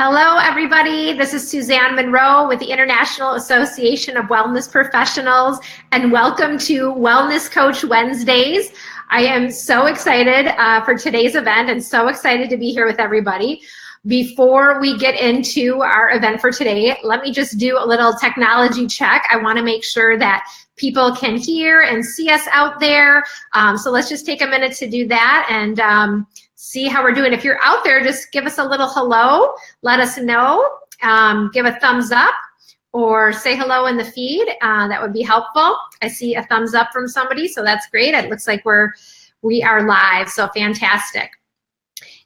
Hello, everybody. This is Suzanne Monroe with the International Association of Wellness Professionals, and welcome to Wellness Coach Wednesdays. I am so excited for today's event and so excited to be here with everybody. Before we get into our event for today, let me just do a little technology check. I want to make sure that people can hear and see us out there. So let's just take a minute to do that and see how we're doing. If you're out there, just give us a little hello. Let us know. Give a thumbs up or say hello in the feed. That would be helpful. I see a thumbs up from somebody, so that's great. It looks like we are live, so fantastic.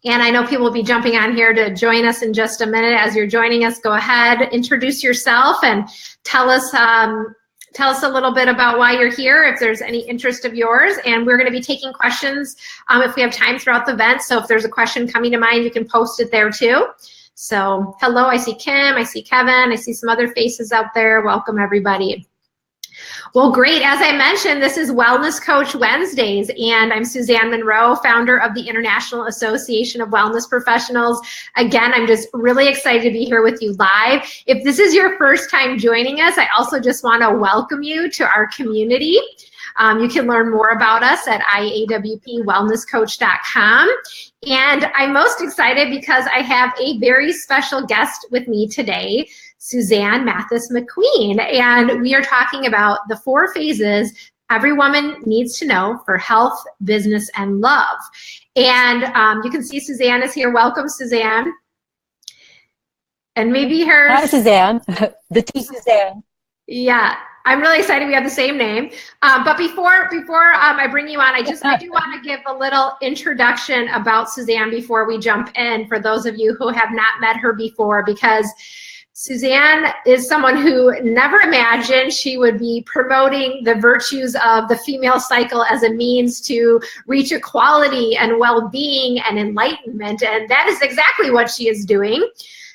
And I know people will be jumping on here to join us in just a minute. As you're joining us, go ahead, introduce yourself and tell us a little bit about why you're here, if there's any interest of yours. And we're going to be taking questions if we have time throughout the event. So if there's a question coming to mind, you can post it there too. So hello, I see Kim, I see Kevin, I see some other faces out there. Welcome, everybody. Well, great. As I mentioned, this is Wellness Coach Wednesdays, and I'm Suzanne Monroe, founder of the International Association of Wellness Professionals. Again, I'm just really excited to be here with you live. If this is your first time joining us, I also just want to welcome you to our community. You can learn more about us at iawpwellnesscoach.com. And I'm most excited because I have a very special guest with me today, Suzanne Mathis McQueen, and we are talking about the 4 phases every woman needs to know for health, business, and love. And you can see Suzanne is here. Welcome, Suzanne. And maybe her... Hi, Suzanne. The T Suzanne. Yeah, I'm really excited we have the same name. But before I bring you on, I do want to give a little introduction about Suzanne before we jump in for those of you who have not met her before, because Suzanne is someone who never imagined she would be promoting the virtues of the female cycle as a means to reach equality and well-being and enlightenment. And that is exactly what she is doing.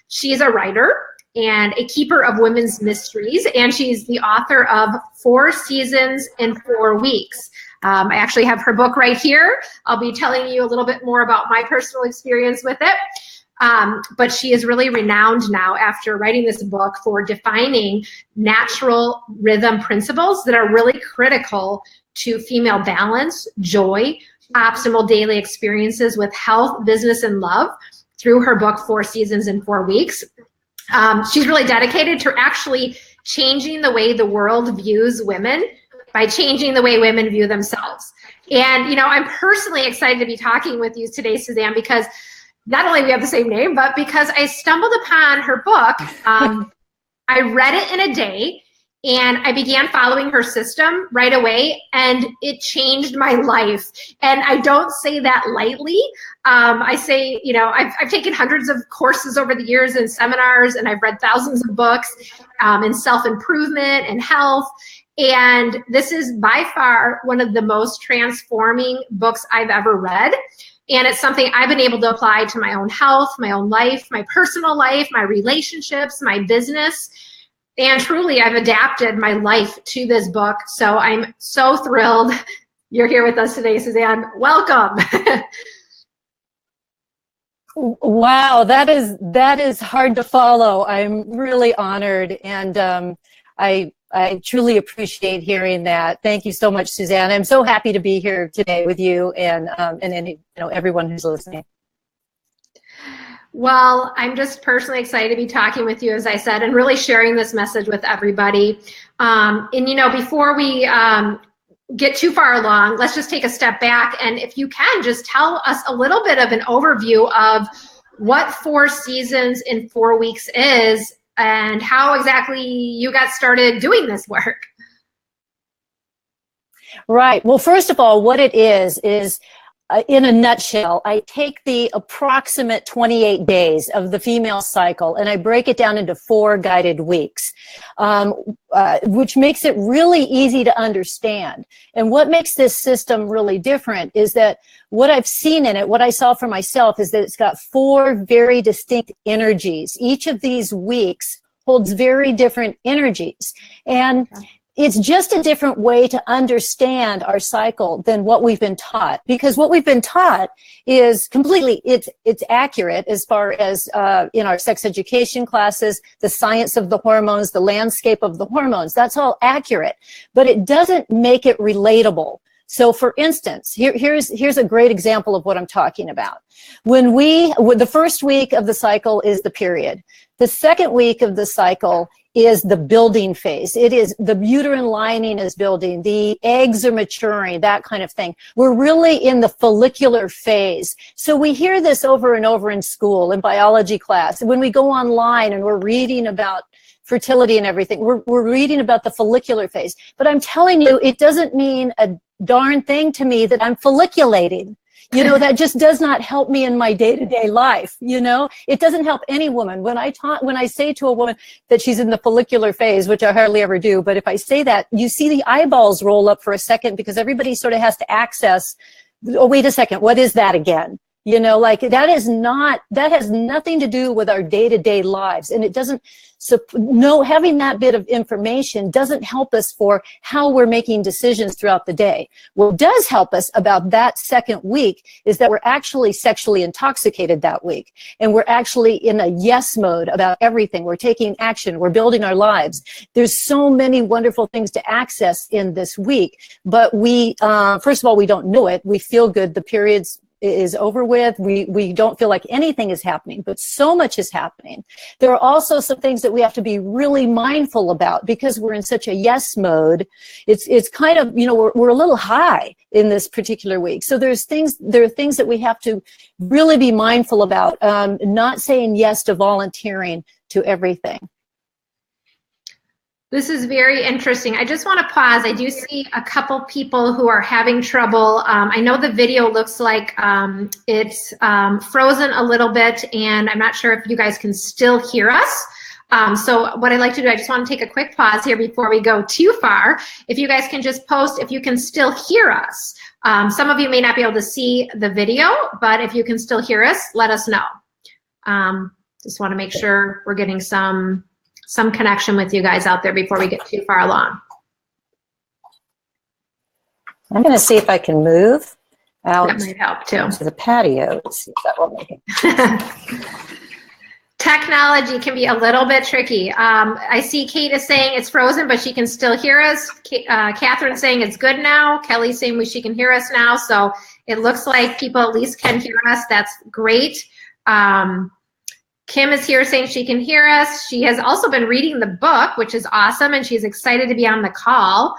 She is a writer and a keeper of women's mysteries, and she's the author of 4 Seasons in 4 Weeks. I actually have her book right here. I'll be telling you a little bit more about my personal experience with it. But she is really renowned now after writing this book for defining natural rhythm principles that are really critical to female balance, joy, optimal daily experiences with health, business, and love through her book, 4 Seasons in 4 Weeks. She's really dedicated to actually changing the way the world views women by changing the way women view themselves. And, you know, I'm personally excited to be talking with you today, Suzanne, because not only do we have the same name, but because I stumbled upon her book. I read it in a day, and I began following her system right away, and it changed my life. And I don't say that lightly. I say, you know, I've taken hundreds of courses over the years and seminars, and I've read thousands of books in self-improvement and health. And this is by far one of the most transforming books I've ever read. And it's something I've been able to apply to my own health, my own life, my personal life, my relationships, my business. And truly, I've adapted my life to this book. So I'm so thrilled you're here with us today, Suzanne. Welcome. Wow, that is hard to follow. I'm really honored, and I truly appreciate hearing that. Thank you so much, Suzanne. I'm so happy to be here today with you and any, everyone who's listening. Well, I'm just personally excited to be talking with you, as I said, and really sharing this message with everybody. And before we get too far along, let's just take a step back. And if you can, just tell us a little bit of an overview of what 4 Seasons in 4 Weeks is, and how exactly you got started doing this work. Right. Well, first of all, what it is in a nutshell, I take the approximate 28 days of the female cycle and I break it down into 4 guided weeks, which makes it really easy to understand. And what makes this system really different is that what I've seen in it, what I saw for myself, is that it's got 4 very distinct energies. Each of these weeks holds very different energies. And it's just a different way to understand our cycle than what we've been taught, because what we've been taught is completely, it's accurate as far as in our sex education classes, the science of the hormones, the landscape of the hormones, that's all accurate, but it doesn't make it relatable. So for instance, here's a great example of what I'm talking about. When the first week of the cycle is the period. The second week of the cycle is the building phase. It is the uterine lining is building, the eggs are maturing, that kind of thing. We're really in the follicular phase. So we hear this over and over in school, in biology class. When we go online and we're reading about fertility and everything, we're reading about the follicular phase. But I'm telling you, it doesn't mean a darn thing to me that I'm folliculating. You know, that just does not help me in my day-to-day life. You know, it doesn't help any woman. When I say to a woman that she's in the follicular phase, which I hardly ever do, but if I say that, you see the eyeballs roll up for a second because everybody sort of has to access, oh, wait a second, what is that again? You know, like that has nothing to do with our day-to-day lives. And it doesn't, having that bit of information doesn't help us for how we're making decisions throughout the day. What does help us about that second week is that we're actually sexually intoxicated that week. And we're actually in a yes mode about everything. We're taking action. We're building our lives. There's so many wonderful things to access in this week. But we, first of all, we don't know it. We feel good. The periods is over with. We don't feel like anything is happening, but so much is happening. There are also some things that we have to be really mindful about because we're in such a yes mode. It's kind of, you know, we're a little high in this particular week. So there are things that we have to really be mindful about, not saying yes to volunteering to everything. This is very interesting. I just want to pause. I do see a couple people who are having trouble. I know the video looks like it's frozen a little bit, and I'm not sure if you guys can still hear us. So what I'd like to do, I just want to take a quick pause here before we go too far. If you guys can just post if you can still hear us. Some of you may not be able to see the video, but if you can still hear us, let us know. Just want to make sure we're getting some connection with you guys out there before we get too far along. I'm going to see if I can move out that might help too. To the patio. Let's see if that will make it. Technology can be a little bit tricky. I see Kate is saying it's frozen, but she can still hear us. Catherine's saying it's good now. Kelly's saying she can hear us now. So it looks like people at least can hear us. That's great. Kim is here saying she can hear us. She has also been reading the book, which is awesome, and she's excited to be on the call.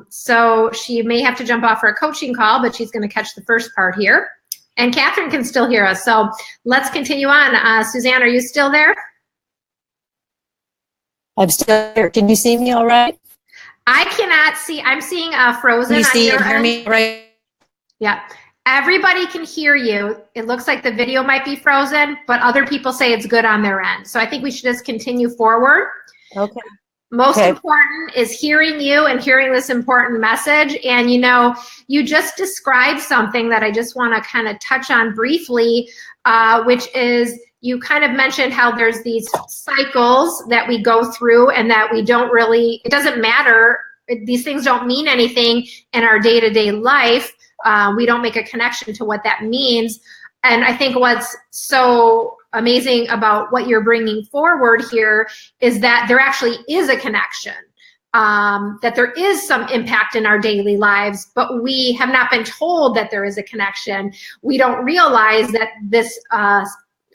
So she may have to jump off for a coaching call, but she's going to catch the first part here. And Catherine can still hear us. So let's continue on. Suzanne, are you still there? I'm still here. Can you see me all right? I cannot see. I'm seeing frozen. Can you see and hear me right? Yeah. Everybody can hear you. It looks like the video might be frozen, but other people say it's good on their end. So I think we should just continue forward. Okay. Most important is hearing you and hearing this important message. And, you know, you just described something that I just want to kind of touch on briefly, which is you kind of mentioned how there's these cycles that we go through and that we don't really, it doesn't matter. These things don't mean anything in our day-to-day life. We don't make a connection to what that means. And I think what's so amazing about what you're bringing forward here is that there actually is a connection, that there is some impact in our daily lives, but we have not been told that there is a connection. We don't realize that this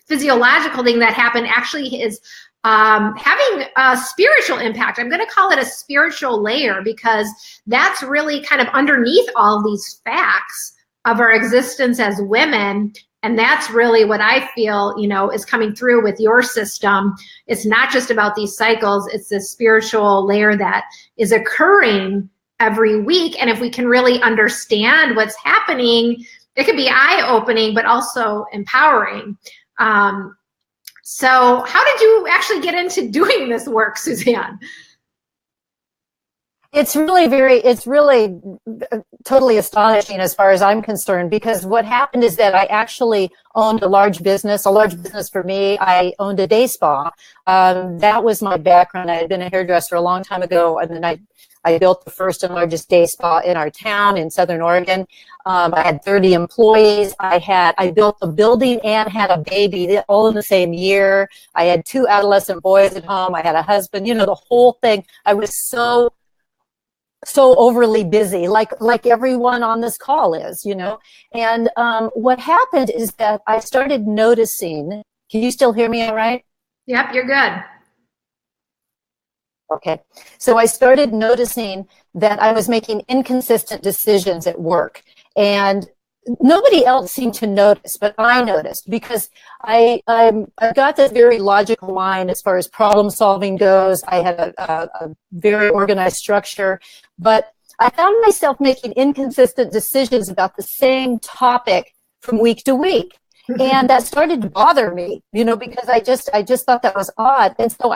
physiological thing that happened actually is having a spiritual impact. I'm going to call it a spiritual layer because that's really kind of underneath all these facts of our existence as women. And that's really what I feel, you know, is coming through with your system. It's not just about these cycles. It's this spiritual layer that is occurring every week. And if we can really understand what's happening, it could be eye-opening, but also empowering. So how did you actually get into doing this work, Suzanne? It's really totally astonishing as far as I'm concerned, because what happened is that I actually owned a large business for me. I owned a day spa. That was my background. I had been a hairdresser a long time ago, and then I built the first and largest day spa in our town in Southern Oregon. I had 30 employees. I built a building and had a baby all in the same year. I had 2 adolescent boys at home. I had a husband, the whole thing. I was so overly busy, like everyone on this call is, And what happened is that I started noticing, can you still hear me all right? Yep, you're good. Okay. So I started noticing that I was making inconsistent decisions at work, and nobody else seemed to notice, but I noticed, because I've got this very logical mind as far as problem solving goes. I had a very organized structure, but I found myself making inconsistent decisions about the same topic from week to week. And that started to bother me, because I just thought that was odd. And so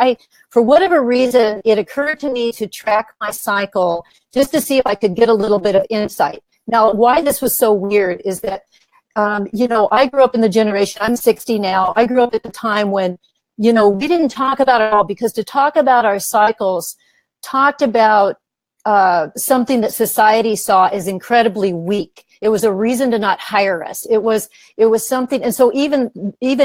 for whatever reason, it occurred to me to track my cycle just to see if I could get a little bit of insight. Now, why this was so weird is that, I grew up in the generation, I'm 60 now. I grew up at the time when, we didn't talk about it all, because to talk about our cycles talked about something that society saw as incredibly weak. It was a reason to not hire us. It was something. And so even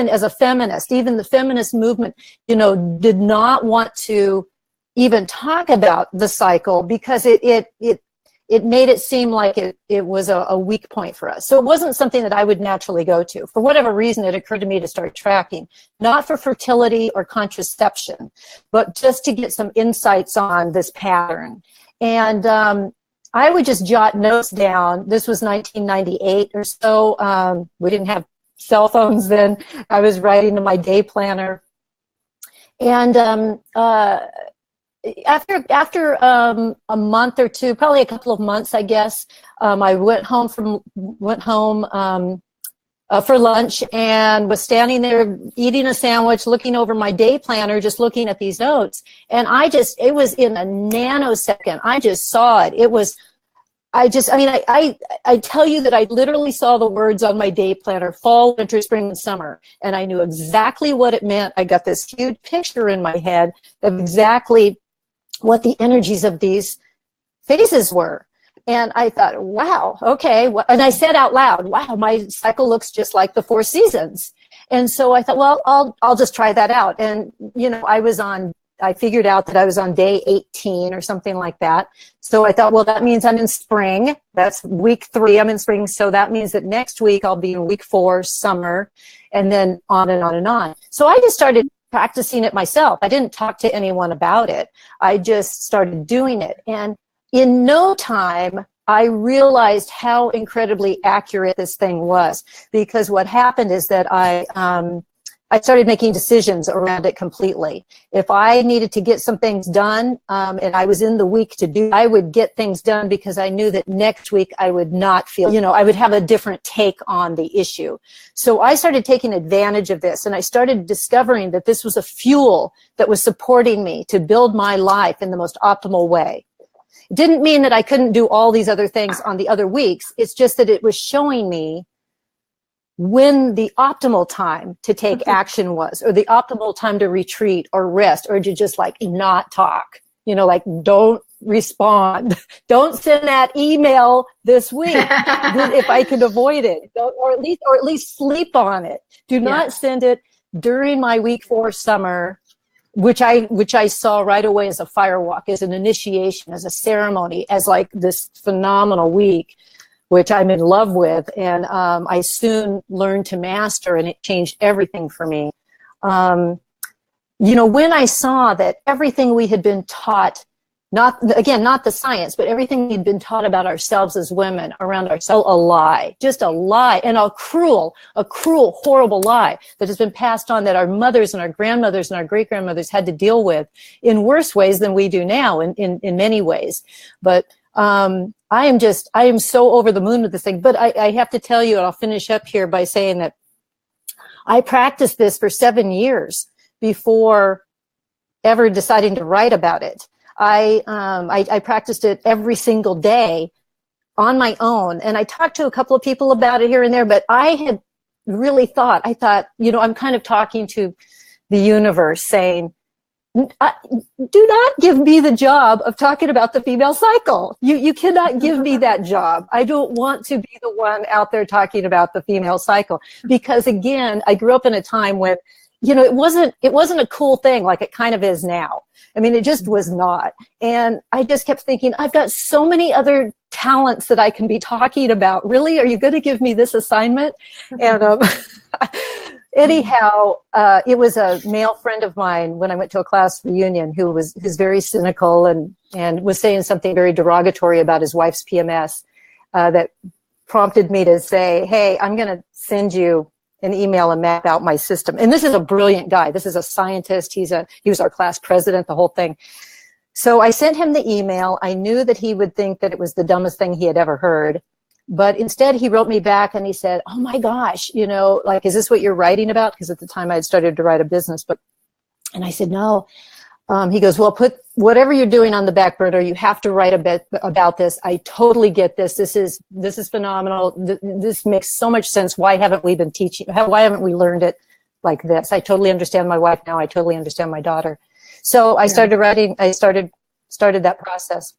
as a feminist, even the feminist movement, did not want to even talk about the cycle, because it made it seem like it was a weak point for us. So it wasn't something that I would naturally go to. For whatever reason, it occurred to me to start tracking, not for fertility or contraception, but just to get some insights on this pattern. And I would just jot notes down. This was 1998 or so. We didn't have cell phones then. I was writing to my day planner. And after a month or two, probably a couple of months, I guess, I went home for lunch, and was standing there eating a sandwich, looking over my day planner, just looking at these notes. And it was in a nanosecond. I just saw it. I tell you that I literally saw the words on my day planner, fall, winter, spring, and summer. And I knew exactly what it meant. I got this huge picture in my head of exactly what the energies of these phases were. And I thought, wow, okay. And I said out loud, wow, my cycle looks just like the 4 seasons. And so I thought, well, I'll just try that out. And, I figured out that I was on day 18 or something like that. So I thought, well, that means I'm in spring. That's week 3, I'm in spring. So that means that next week I'll be in week 4, summer, and then on and on and on. So I just started practicing it myself. I didn't talk to anyone about it. I just started doing it. And in no time, I realized how incredibly accurate this thing was, because what happened is that I started making decisions around it completely. If I needed to get some things done, and I was in the week to do, I would get things done, because I knew that next week I would not feel, I would have a different take on the issue. So I started taking advantage of this, and I started discovering that this was a fuel that was supporting me to build my life in the most optimal way. It didn't mean that I couldn't do all these other things on the other weeks. It's just that it was showing me when the optimal time to take action was, or the optimal time to retreat or rest, or to just not talk, don't respond, don't send that email this week if I can avoid it, or at least sleep on it. Do not send it during my week 4 summer, which I saw right away as a firewalk, as an initiation, as a ceremony, as this phenomenal week, which I'm in love with, and I soon learned to master, and it changed everything for me. When I saw that everything we had been taught, not the science, but everything we'd been taught about ourselves as women, around ourselves, a lie, just a lie, and a cruel, horrible lie that has been passed on, that our mothers and our grandmothers and our great-grandmothers had to deal with in worse ways than we do now, in many ways. But I am so over the moon with this thing. But I have to tell you, and I'll finish up here by saying that I practiced this for 7 years before ever deciding to write about it. I practiced it every single day on my own. And I talked to a couple of people about it here and there, but I had really thought, I'm kind of talking to the universe saying, do not give me the job of talking about the female cycle. You cannot give me that job. I don't want to be the one out there talking about the female cycle, because again, I grew up in a time when, it wasn't a cool thing like it kind of is now. I mean, it just was not. And I just kept thinking, I've got so many other talents that I can be talking about. Really? Are you going to give me this assignment? And anyhow, it was a male friend of mine when I went to a class reunion who's very cynical and was saying something very derogatory about his wife's PMS that prompted me to say, hey, I'm going to send you an email and map out my system. And this is a brilliant guy. This is a scientist. He was our class president, the whole thing. So I sent him the email. I knew that he would think that it was the dumbest thing he had ever heard. But instead, he wrote me back and he said, oh my gosh, is this what you're writing about? Because at the time I had started to write a business book. And I said, no. He goes, well, put whatever you're doing on the back burner. You have to write a bit about this. I totally get this. This is phenomenal. This makes so much sense. Why haven't we been teaching? Why haven't we learned it like this? I totally understand my wife now. I totally understand my daughter. So I started writing. I started that process.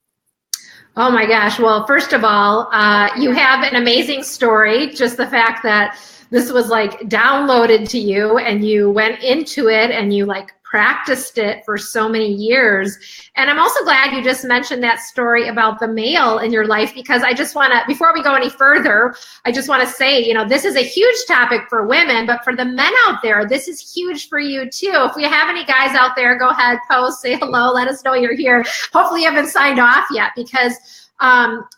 Oh my gosh. Well, first of all, you have an amazing story. Just the fact that this was like downloaded to you and you went into it and you practiced it for so many years. And I'm also glad you just mentioned that story about the male in your life, because I just want to, before we go any further, I just want to say, this is a huge topic for women, but for the men out there, this is huge for you too. If we have any guys out there, go ahead, post, say hello, let us know you're here. Hopefully you haven't signed off yet, because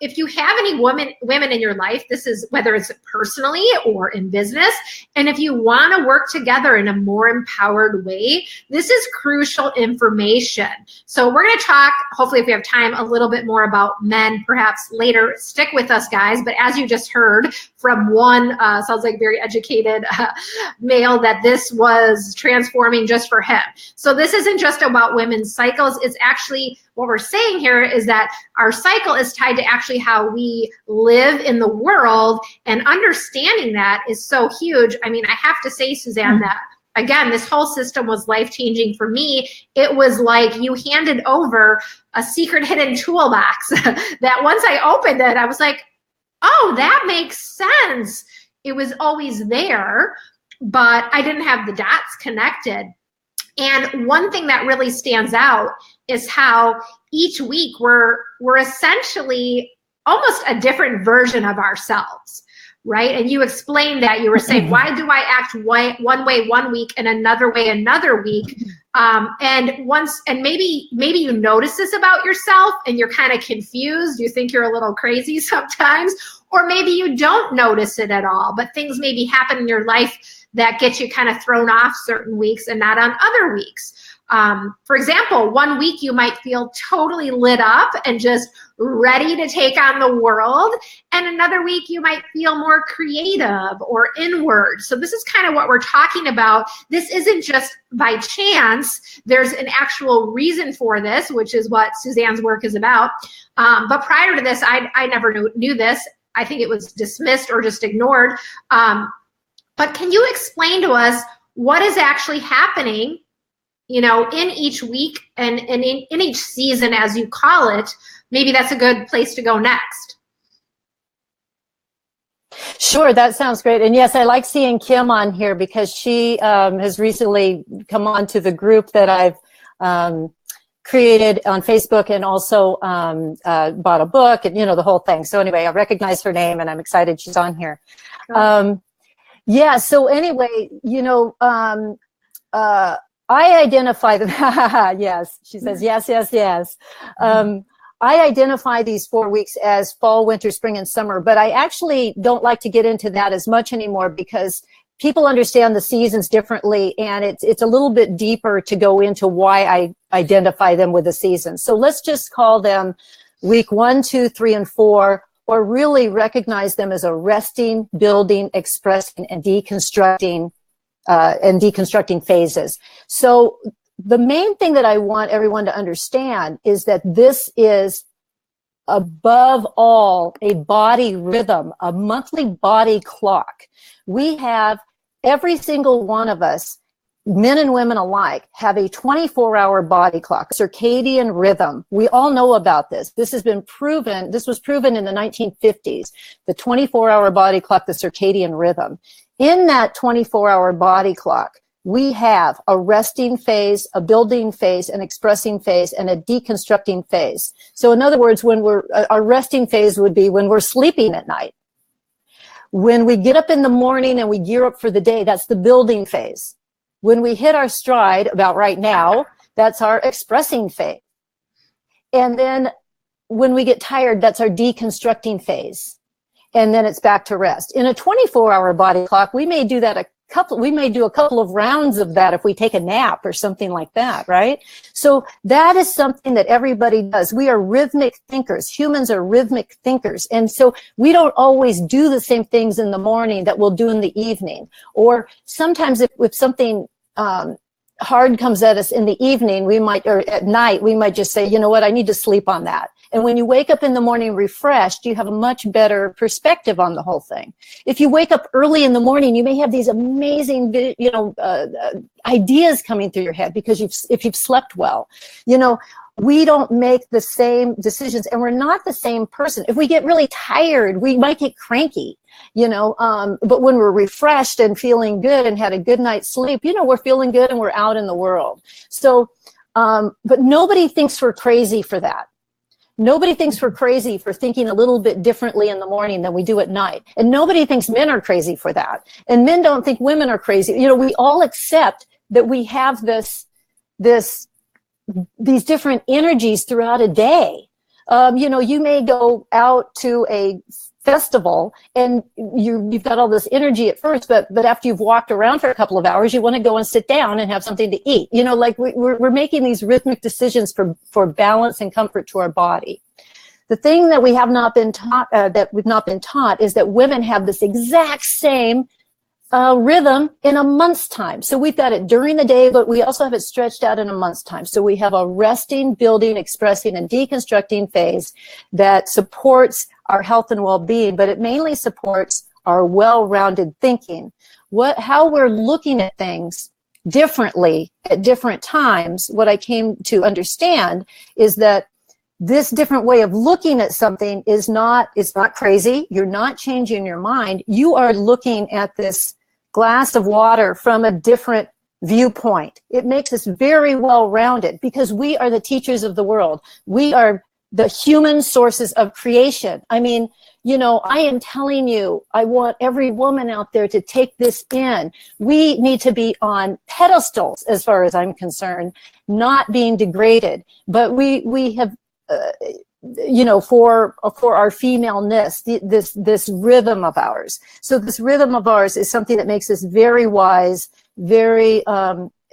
if you have any women in your life, this is whether it's personally or in business, and if you want to work together in a more empowered way, this is crucial information. So we're going to talk, hopefully if we have time, a little bit more about men perhaps later. Stick with us, guys. But as you just heard from one, sounds like very educated male, that this was transforming just for him. So this isn't just about women's cycles. It's actually, what we're saying here is that our cycle is tied to actually how we live in the world, and understanding that is so huge. I mean, I have to say, Suzanne, that again, this whole system was life-changing for me. It was like you handed over a secret hidden toolbox that once I opened it, I was like, oh, that makes sense. It was always there, but I didn't have the dots connected. And one thing that really stands out is how each week we're essentially almost a different version of ourselves, right? And you explained that. You were saying, why do I act one way one week and another way another week? And maybe you notice this about yourself and you're kind of confused. You think you're a little crazy sometimes, or maybe you don't notice it at all, but things maybe happen in your life that get you kind of thrown off certain weeks and not on other weeks. For example, one week you might feel totally lit up and just ready to take on the world. And another week you might feel more creative or inward. So this is kind of what we're talking about. This isn't just by chance. There's an actual reason for this, which is what Suzanne's work is about. But prior to this, I never knew this. I think it was dismissed or just ignored. But can you explain to us what is actually happening, in each week and in each season, as you call it? Maybe that's a good place to go next. Sure, that sounds great. And yes, I like seeing Kim on here because she has recently come on to the group that I've created on Facebook, and also bought a book and, the whole thing. So anyway, I recognize her name and I'm excited she's on here. Yeah, so anyway, I identify them. Yes, she says, yes, yes, yes. I identify these 4 weeks as fall, winter, spring, and summer, but I actually don't like to get into that as much anymore because people understand the seasons differently, and it's a little bit deeper to go into why I identify them with the seasons. So let's just call them week 1, 2, 3, and 4, or really recognize them as a resting, building, expressing, and deconstructing phases. So the main thing that I want everyone to understand is that this is above all a body rhythm, a monthly body clock. We have, every single one of us, men and women alike, have a 24-hour body clock, circadian rhythm. We all know about this. This has been proven. This was proven in the 1950s, the 24-hour body clock, the circadian rhythm. In that 24-hour body clock, we have a resting phase, a building phase, an expressing phase, and a deconstructing phase. So in other words, when our resting phase would be when we're sleeping at night. When we get up in the morning and we gear up for the day, that's the building phase. When we hit our stride, about right now, that's our expressing phase. And then when we get tired, that's our deconstructing phase. And then it's back to rest. In a 24-hour body clock, we may do that we may do a couple of rounds of that if we take a nap or something like that, right? So that is something that everybody does. We are rhythmic thinkers. Humans are rhythmic thinkers. And so we don't always do the same things in the morning that we'll do in the evening. Or sometimes if something hard comes at us in the evening, or at night, we might just say, you know what, I need to sleep on that. And when you wake up in the morning refreshed, you have a much better perspective on the whole thing. If you wake up early in the morning, you may have these amazing, ideas coming through your head because if you've slept well. We don't make the same decisions, and we're not the same person. If we get really tired, we might get cranky, but when we're refreshed and feeling good and had a good night's sleep, we're feeling good and we're out in the world. So, but nobody thinks we're crazy for that. Nobody thinks we're crazy for thinking a little bit differently in the morning than we do at night. And nobody thinks men are crazy for that. And men don't think women are crazy. We all accept that we have these different energies throughout a day. You may go out to a festival and you've got all this energy at first, but after you've walked around for a couple of hours, you want to go and sit down and have something to eat. Like we're making these rhythmic decisions for balance and comfort to our body. The thing that we have not been taught, is that women have this exact same rhythm in a month's time. So we've got it during the day, but we also have it stretched out in a month's time. So we have a resting, building, expressing, and deconstructing phase that supports our health and well-being, but it mainly supports our well-rounded thinking. How we're looking at things differently at different times. What I came to understand is that this different way of looking at something it's not crazy. You're not changing your mind. You are looking at this glass of water from a different viewpoint. It makes us very well-rounded because we are the teachers of the world. We are the human sources of creation. I mean, I am telling you, I want every woman out there to take this in. We need to be on pedestals, as far as I'm concerned, not being degraded. But we have, for our femaleness, this rhythm of ours. So this rhythm of ours is something that makes us very wise, very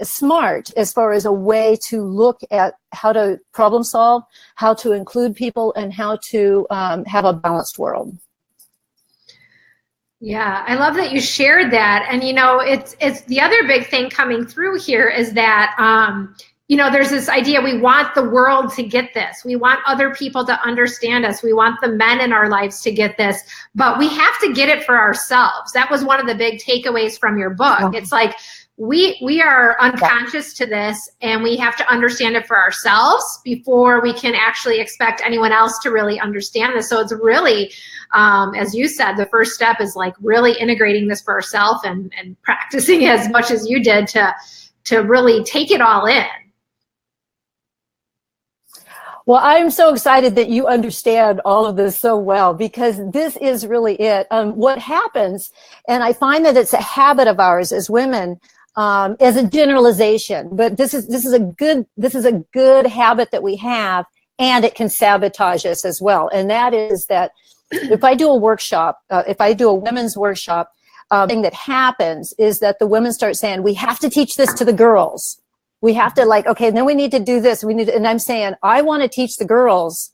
smart as far as a way to look at how to problem solve, how to include people, and how to have a balanced world. Yeah, I love that you shared that. And, it's the other big thing coming through here is that, there's this idea we want the world to get this. We want other people to understand us. We want the men in our lives to get this, but we have to get it for ourselves. That was one of the big takeaways from your book. Yeah. It's like, we are unconscious to this, and we have to understand it for ourselves before we can actually expect anyone else to really understand this. So it's really, as you said, the first step is like really integrating this for ourselves and practicing as much as you did to really take it all in. Well, I'm so excited that you understand all of this so well, because this is really it. What happens, and I find that it's a habit of ours as women, as a generalization, but this is a good habit that we have, and it can sabotage us as well. And that is that if I do a workshop, if I do a women's workshop, thing that happens is that the women start saying, we have to teach this to the girls. We have to okay, then we need to do this. And I'm saying, I want to teach the girls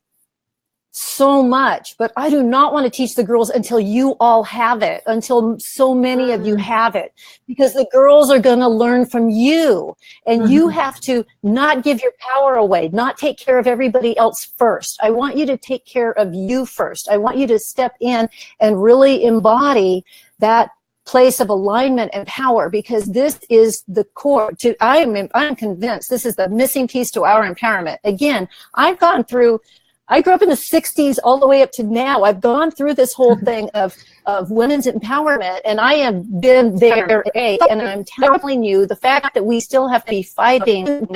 so much, but I do not want to teach the girls until you all have it, until so many of you have it, because the girls are going to learn from you, and you have to not give your power away, not take care of everybody else first. I want you to take care of you first. I want you to step in and really embody that place of alignment and power, because this is the core to, I'm convinced this is the missing piece to our empowerment. Again, I grew up in the 60s all the way up to now. I've gone through this whole thing of women's empowerment, and I have been there. And I'm telling you, the fact that we still have to be fighting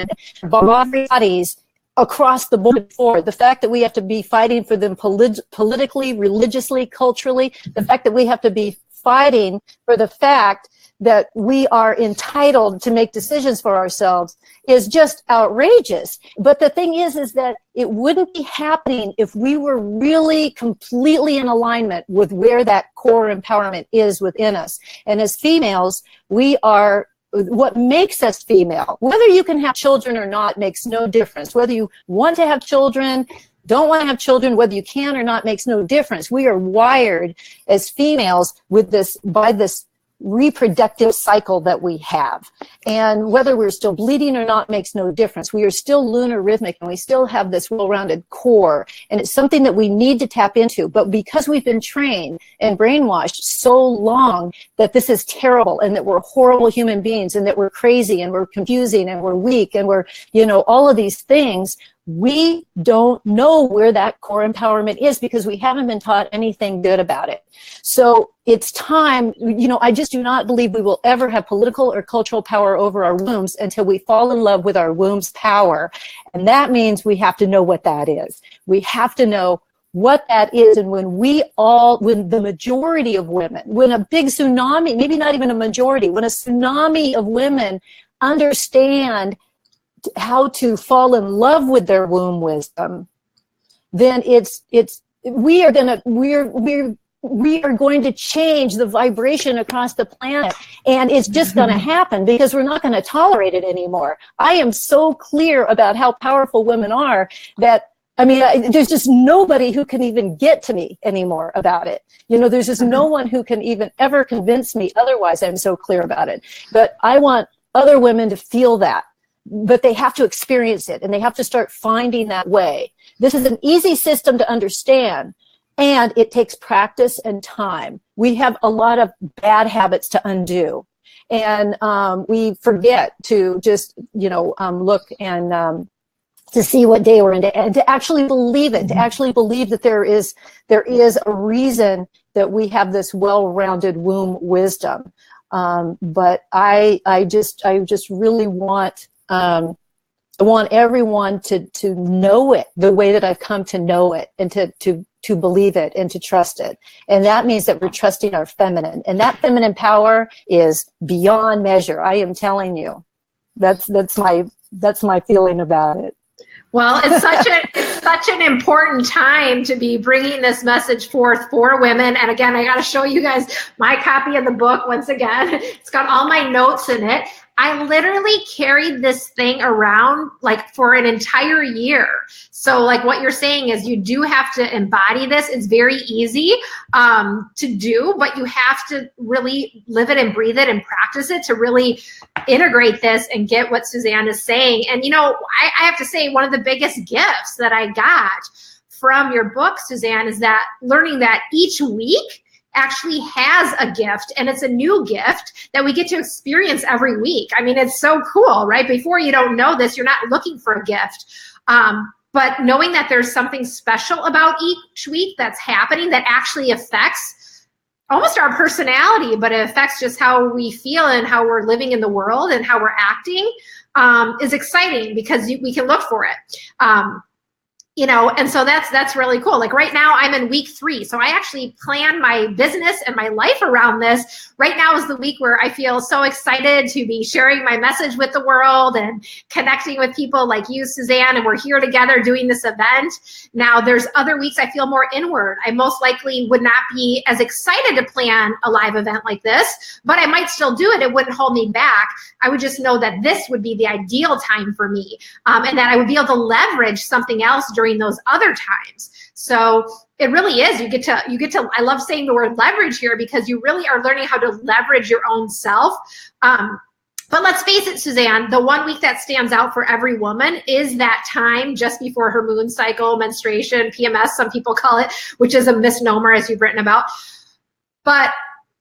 bodies across the board, the fact that we have to be fighting for them politically, religiously, culturally, the fact that we have to be fighting for the fact that we are entitled to make decisions for ourselves is just outrageous. But the thing is that it wouldn't be happening if we were really completely in alignment with where that core empowerment is within us. And as females, we are, what makes us female, whether you can have children or not makes no difference. Whether you want to have children, don't want to have children, whether you can or not makes no difference. We are wired as females with this, by this reproductive cycle that we have, and whether we're still bleeding or not makes no difference. We are still lunar rhythmic, and we still have this well-rounded core, and it's something that we need to tap into. But because we've been trained and brainwashed so long that this is terrible, and that we're horrible human beings, and that we're crazy, and we're confusing, and we're weak, and we're, all of these things, we don't know where that core empowerment is, because we haven't been taught anything good about it. So it's time, I just do not believe we will ever have political or cultural power over our wombs until we fall in love with our womb's power. And that means we have to know what that is. We have to know what that is. And when the majority of women, when a big tsunami, maybe not even a majority, when a tsunami of women understand how to fall in love with their womb wisdom, then we are going to change the vibration across the planet, and it's just going to happen, because we're not going to tolerate it anymore. I am so clear about how powerful women are that, there's just nobody who can even get to me anymore about it. There's just no one who can even ever convince me otherwise. I'm so clear about it. But I want other women to feel that. But they have to experience it, and they have to start finding that way. This is an easy system to understand, and it takes practice and time. We have a lot of bad habits to undo, and we forget to just, look and to see what day we're in, and to actually believe it, to actually believe that there is a reason that we have this well-rounded womb wisdom. But I just really want, I want everyone to know it the way that I've come to know it, and to believe it and to trust it. And that means that we're trusting our feminine, and that feminine power is beyond measure. I am telling you, that's my feeling about it. Well, it's such an important time to be bringing this message forth for women. And again, I got to show you guys my copy of the book once again. It's got all my notes in it. I literally carried this thing around like for an entire year. So like what you're saying is you do have to embody this. It's very easy to do, but you have to really live it and breathe it and practice it to really integrate this and get what Suzanne is saying. And I have to say, one of the biggest gifts that I got from your book, Suzanne, is that learning that each week actually has a gift, and it's a new gift that we get to experience every week. It's so cool, right? Before, you don't know this, you're not looking for a gift. But knowing that there's something special about each week that's happening that actually affects almost our personality, but it affects just how we feel and how we're living in the world and how we're acting, is exciting, because we can look for it. And so that's really cool. Like right now I'm in week 3. So I actually plan my business and my life around this. Right now is the week where I feel so excited to be sharing my message with the world and connecting with people like you, Suzanne, and we're here together doing this event. Now there's other weeks I feel more inward. I most likely would not be as excited to plan a live event like this, but I might still do it. It wouldn't hold me back. I would just know that this would be the ideal time for me, and that I would be able to leverage something else during during those other times. So it really is, you get to, I love saying the word leverage here, because you really are learning how to leverage your own self. But let's face it, Suzanne, the 1 week that stands out for every woman is that time just before her moon cycle, menstruation, PMS, some people call it, which is a misnomer, as you've written about. But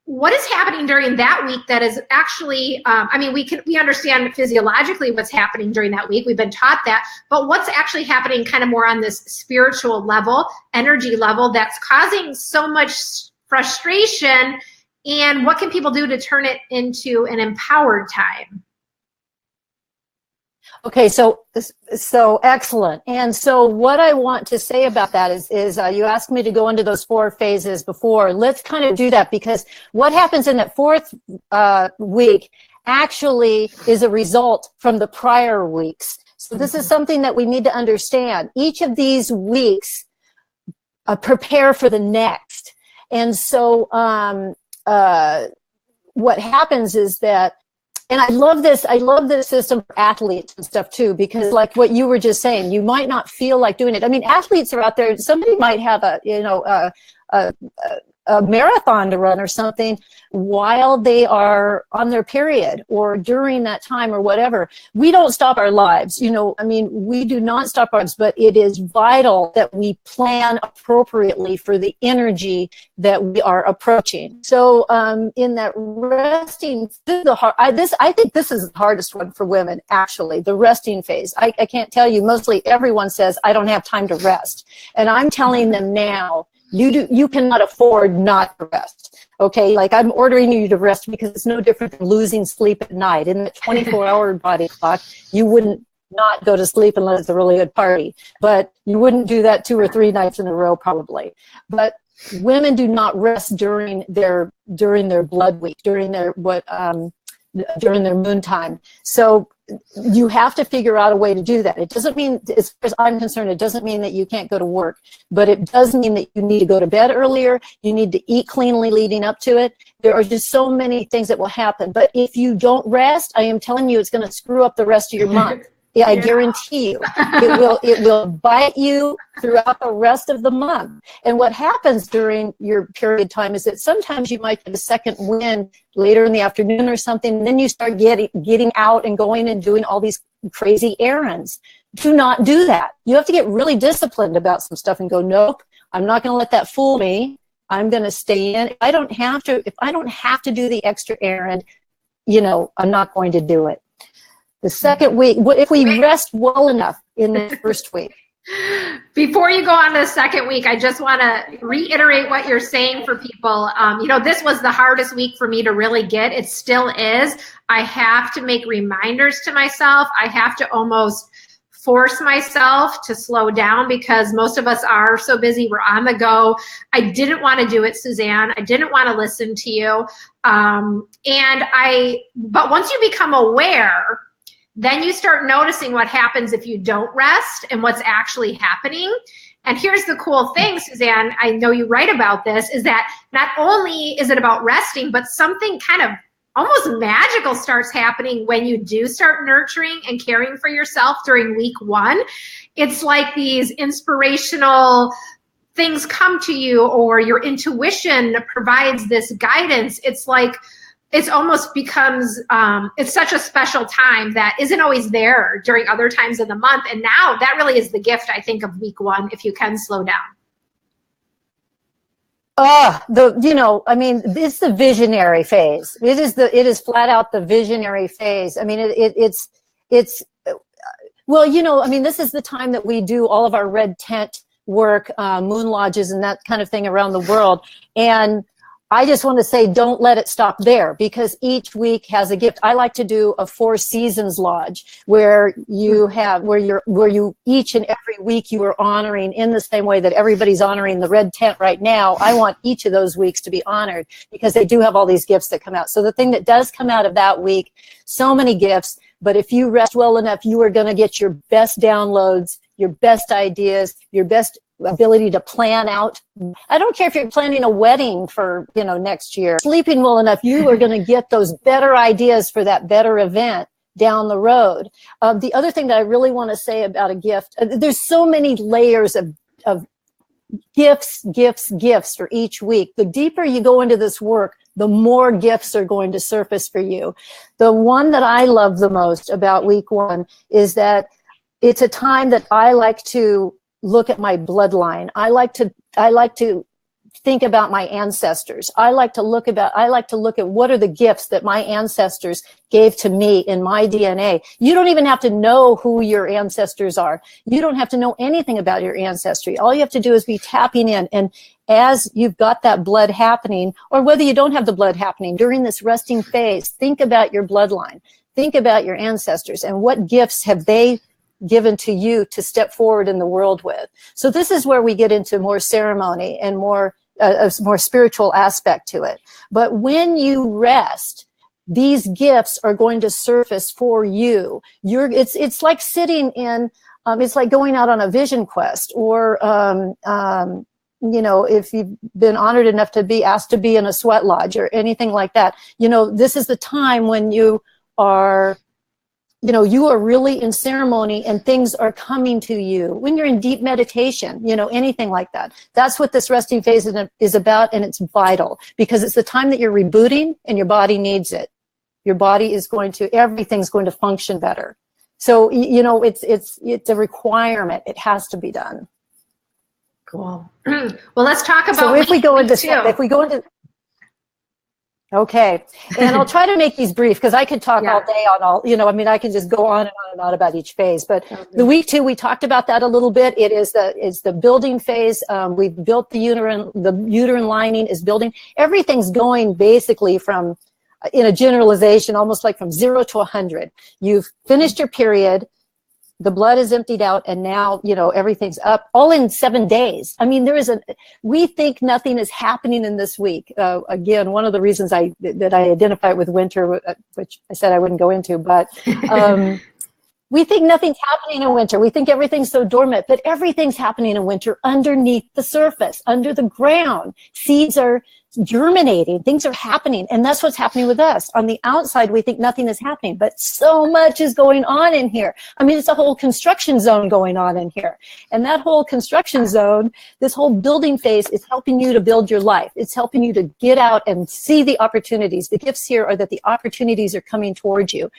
what is happening during that week that is actually, I mean, we understand physiologically what's happening during that week. We've been taught that, but what's actually happening kind of more on this spiritual level, energy level, that's causing so much frustration, and what can people do to turn it into an empowered time? Okay, so excellent. And so what I want to say about that is you asked me to go into those 4 phases before. Let's kind of do that, because what happens in that 4th week actually is a result from the prior weeks. So this is something that we need to understand. Each of these weeks prepare for the next. And so what happens is that, and I love this system for athletes and stuff too, because like what you were just saying, you might not feel like doing it. I mean, athletes are out there, somebody might have a marathon to run or something while they are on their period or during that time or whatever. We don't stop our lives, I mean, we do not stop our lives, but it is vital that we plan appropriately for the energy that we are approaching. So in that resting, I think this is the hardest one for women, actually, the resting phase. I can't tell you, mostly everyone says, I don't have time to rest. And I'm telling them now, you cannot afford not to rest. Okay, like I'm ordering you to rest, because it's no different than losing sleep at night. In the 24-hour body clock, you wouldn't not go to sleep unless it's a really good party, but you wouldn't do that 2 or 3 nights in a row probably. But women do not rest during their blood week, during their moon time. So you have to figure out a way to do that. It doesn't mean, as far as I'm concerned, it doesn't mean that you can't go to work, but it does mean that you need to go to bed earlier. You need to eat cleanly leading up to it. There are just so many things that will happen. But if you don't rest, I am telling you, it's going to screw up the rest of your month. Yeah, I guarantee you, it will bite you throughout the rest of the month. And what happens during your period time is that sometimes you might get a second wind later in the afternoon or something, and then you start getting out and going and doing all these crazy errands. Do not do that. You have to get really disciplined about some stuff and go, nope, I'm not going to let that fool me. I'm going to stay in. If I don't have to do the extra errand, I'm not going to do it. The second week, if we rest well enough in the first week. Before you go on to the second week, I just want to reiterate what you're saying for people. This was the hardest week for me to really get. It still is. I have to make reminders to myself. I have to almost force myself to slow down, because most of us are so busy. We're on the go. I didn't want to do it, Suzanne. I didn't want to listen to you. But once you become aware, then you start noticing what happens if you don't rest and what's actually happening. And here's the cool thing, Suzanne, I know you write about this, is that not only is it about resting, but something kind of almost magical starts happening when you do start nurturing and caring for yourself during week 1. It's like these inspirational things come to you, or your intuition provides this guidance. It's like, it's almost becomes, it's such a special time that isn't always there during other times of the month. And now that really is the gift, I think, of week 1, if you can slow down. It's the visionary phase. It is flat out the visionary phase. I mean, this is the time that we do all of our red tent work, moon lodges and that kind of thing around the world. And I just want to say, don't let it stop there, because each week has a gift. I like to do a 4 seasons lodge where you each and every week you are honoring in the same way that everybody's honoring the red tent right now. I want each of those weeks to be honored, because they do have all these gifts that come out. So the thing that does come out of that week, so many gifts, but if you rest well enough, you are going to get your best downloads, your best ideas, your best ability to plan out. I don't care if you're planning a wedding for, next year. Sleeping well enough, you are going to get those better ideas for that better event down the road. The other thing that I really want to say about a gift, there's so many layers of gifts for each week. The deeper you go into this work, the more gifts are going to surface for you. The one that I love the most about week 1 is that it's a time that I like to look at my bloodline. I like to think about my ancestors. I like to look at what are the gifts that my ancestors gave to me in my DNA. You don't even have to know who your ancestors are. You don't have to know anything about your ancestry. All you have to do is be tapping in. And as you've got that blood happening, or whether you don't have the blood happening, during this resting phase, think about your bloodline. Think about your ancestors and what gifts have they given to you to step forward in the world with. So this is where we get into more ceremony and more a more spiritual aspect to it. But when you rest, these gifts are going to surface for you. It's like sitting in, it's like going out on a vision quest, or if you've been honored enough to be asked to be in a sweat lodge or anything like that. This is the time when you are really in ceremony and things are coming to you. When you're in deep meditation, anything like that. That's what this resting phase is about, and it's vital because it's the time that you're rebooting and your body needs it. Your body is everything's going to function better. So, it's a requirement. It has to be done. Cool. Well, let's talk about so if we go into okay. And I'll try to make these brief because I could talk all day on all, I can just go on and on and on about each phase. But the week 2, we talked about that a little bit. It's the building phase. We've built the uterine lining is building. Everything's going basically from, in a generalization, almost like from 0 to 100. You've finished your period. The blood is emptied out, and now, everything's up, all in 7 days. I mean, we think nothing is happening in this week. Again, one of the reasons that I identify it with winter, which I said I wouldn't go into, but we think nothing's happening in winter. We think everything's so dormant, but everything's happening in winter underneath the surface, under the ground. Seeds are germinating, things are happening, and that's what's happening with us. On the outside, we think nothing is happening, but so much is going on in here. I mean, it's a whole construction zone going on in here. And that whole construction zone, this whole building phase is helping you to build your life. It's helping you to get out and see the opportunities. The gifts here are that the opportunities are coming towards you.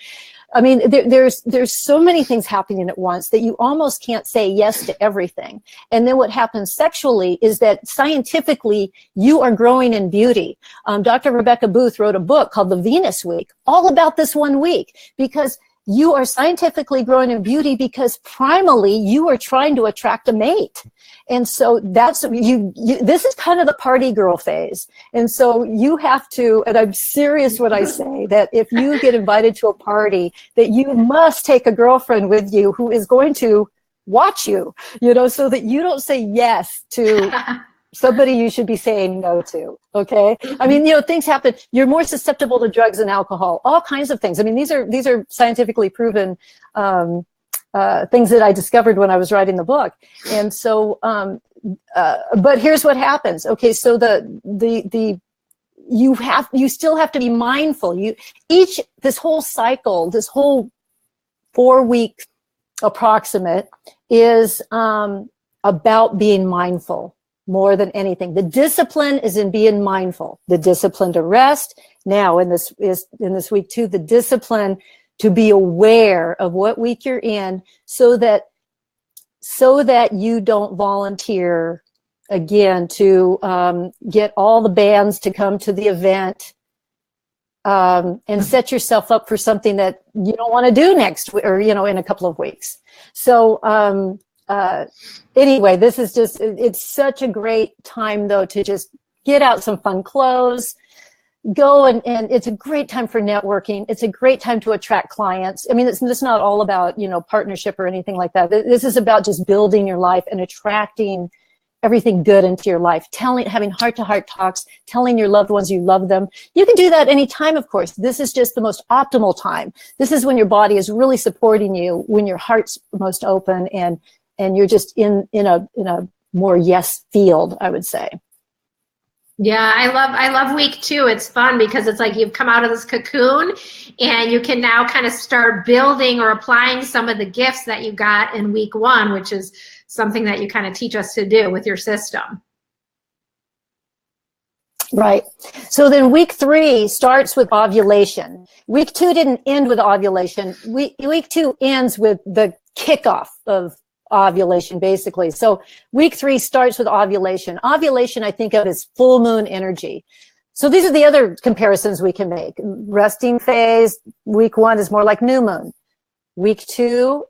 I mean, there's so many things happening at once that you almost can't say yes to everything. And then what happens sexually is that scientifically you are growing in beauty. Dr. Rebecca Booth wrote a book called The Venus Week, all about this 1 week, because you are scientifically growing in beauty because primally you are trying to attract a mate. And so this is kind of the party girl phase. And so you have to, and I'm serious when I say that if you get invited to a party, that you must take a girlfriend with you who is going to watch you, so that you don't say yes to somebody you should be saying no to. Okay. I mean, things happen. You're more susceptible to drugs and alcohol, all kinds of things. I mean, these are scientifically proven, things that I discovered when I was writing the book. And so, but here's what happens. Okay. So you still have to be mindful. This whole cycle, this whole 4-week approximate is, about being mindful. More than anything, the discipline is in being mindful. The discipline to rest. Now, in this week 2, the discipline to be aware of what week you're in, so that you don't volunteer again to get all the bands to come to the event, and set yourself up for something that you don't want to do next, or in a couple of weeks. So. Anyway, this is it's such a great time, though, to just get out some fun clothes, go and it's a great time for networking. It's a great time to attract clients. I mean, it's not all about, partnership or anything like that. This is about just building your life and attracting everything good into your life, having heart-to-heart talks, telling your loved ones you love them. You can do that anytime, of course. This is just the most optimal time. This is when your body is really supporting you, when your heart's most open, and you're just in a more yes field, I would say. Yeah, I love week 2. It's fun because it's like you've come out of this cocoon and you can now kind of start building or applying some of the gifts that you got in week 1, which is something that you kind of teach us to do with your system. Right. So then week 3 starts with ovulation. Week 2 didn't end with ovulation. Week 2 ends with the kickoff of ovulation, basically. So week 3 starts with ovulation. Ovulation, I think of as full moon energy. So these are the other comparisons we can make. Resting phase, week 1 is more like new moon. Week 2,